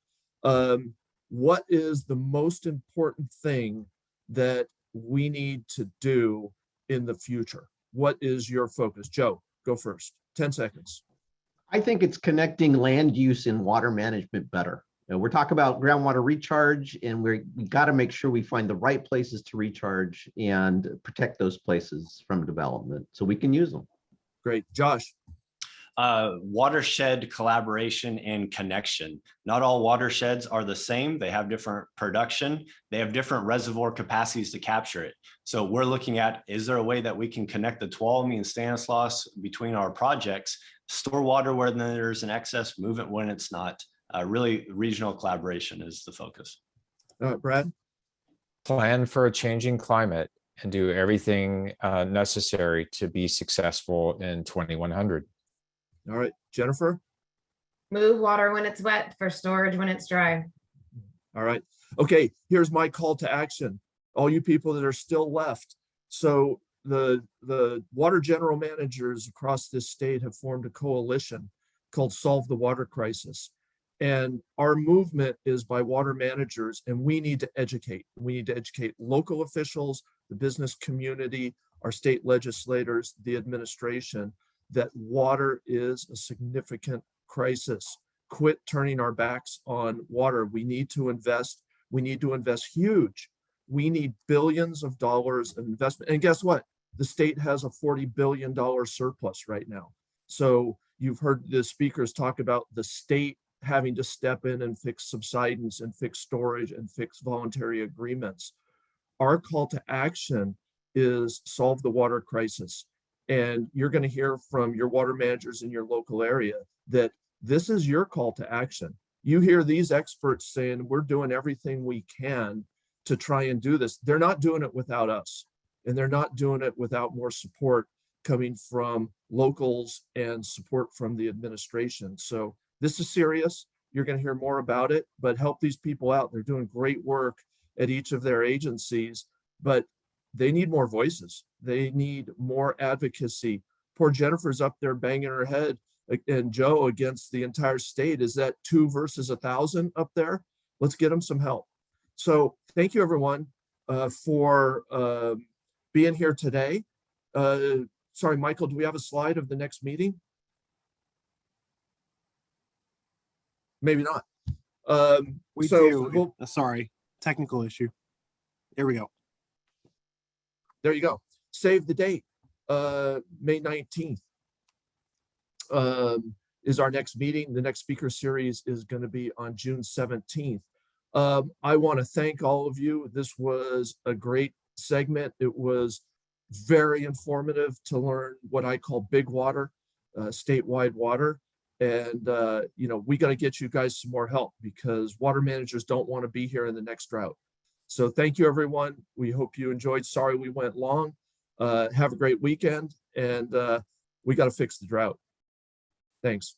What is the most important thing that we need to do in the future? What is your focus? Joe, go first. 10 seconds. I think it's connecting land use and water management better. We're talking about groundwater recharge, and we got to make sure we find the right places to recharge and protect those places from development so we can use them. Great. Josh. Watershed collaboration and connection. Not all watersheds are the same. They have different production. They have different reservoir capacities to capture it. So we're looking at, is there a way that we can connect the Tuolumne and Stanislaus between our projects, store water where there's an excess, move it when it's not. Really, regional collaboration is the focus. Brad? Plan for a changing climate and do everything necessary to be successful in 2100. All right, Jennifer. Move water when it's wet for storage when it's dry. All right. Okay, here's my call to action. All you people that are still left. So the water general managers across this state have formed a coalition called Solve the Water Crisis. And our movement is by water managers, and we need to educate. We need to educate local officials, the business community, our state legislators, the administration, that water is a significant crisis. Quit turning our backs on water. We need to invest. We need to invest huge. We need billions of dollars of investment. And guess what? The state has a $40 billion surplus right now. So you've heard the speakers talk about the state having to step in and fix subsidence and fix storage and fix voluntary agreements. Our call to action is solve the water crisis. And you're going to hear from your water managers in your local area that this is your call to action. You hear these experts saying we're doing everything we can to try and do this. They're not doing it without us, and they're not doing it without more support coming from locals and support from the administration. So this is serious. You're going to hear more about it, but help these people out. They're doing great work at each of their agencies, but they need more voices. They need more advocacy. Poor Jennifer's up there banging her head, and Joe against the entire state. Is that 2 versus 1,000 up there? Let's get them some help. So thank you, everyone, for being here today. Sorry, Michael, do we have a slide of the next meeting? Maybe not. We So do. we'll- Sorry, technical issue. There we go. there you go. Save the date. May 19th is our next meeting. The next speaker series is going to be on June 17th. I want to thank all of you. This was a great segment. It was very informative to learn what I call big water, statewide water. And, we got to get you guys some more help because water managers don't want to be here in the next drought. So thank you, everyone. We hope you enjoyed. Sorry we went long. Have a great weekend, and we got to fix the drought. Thanks.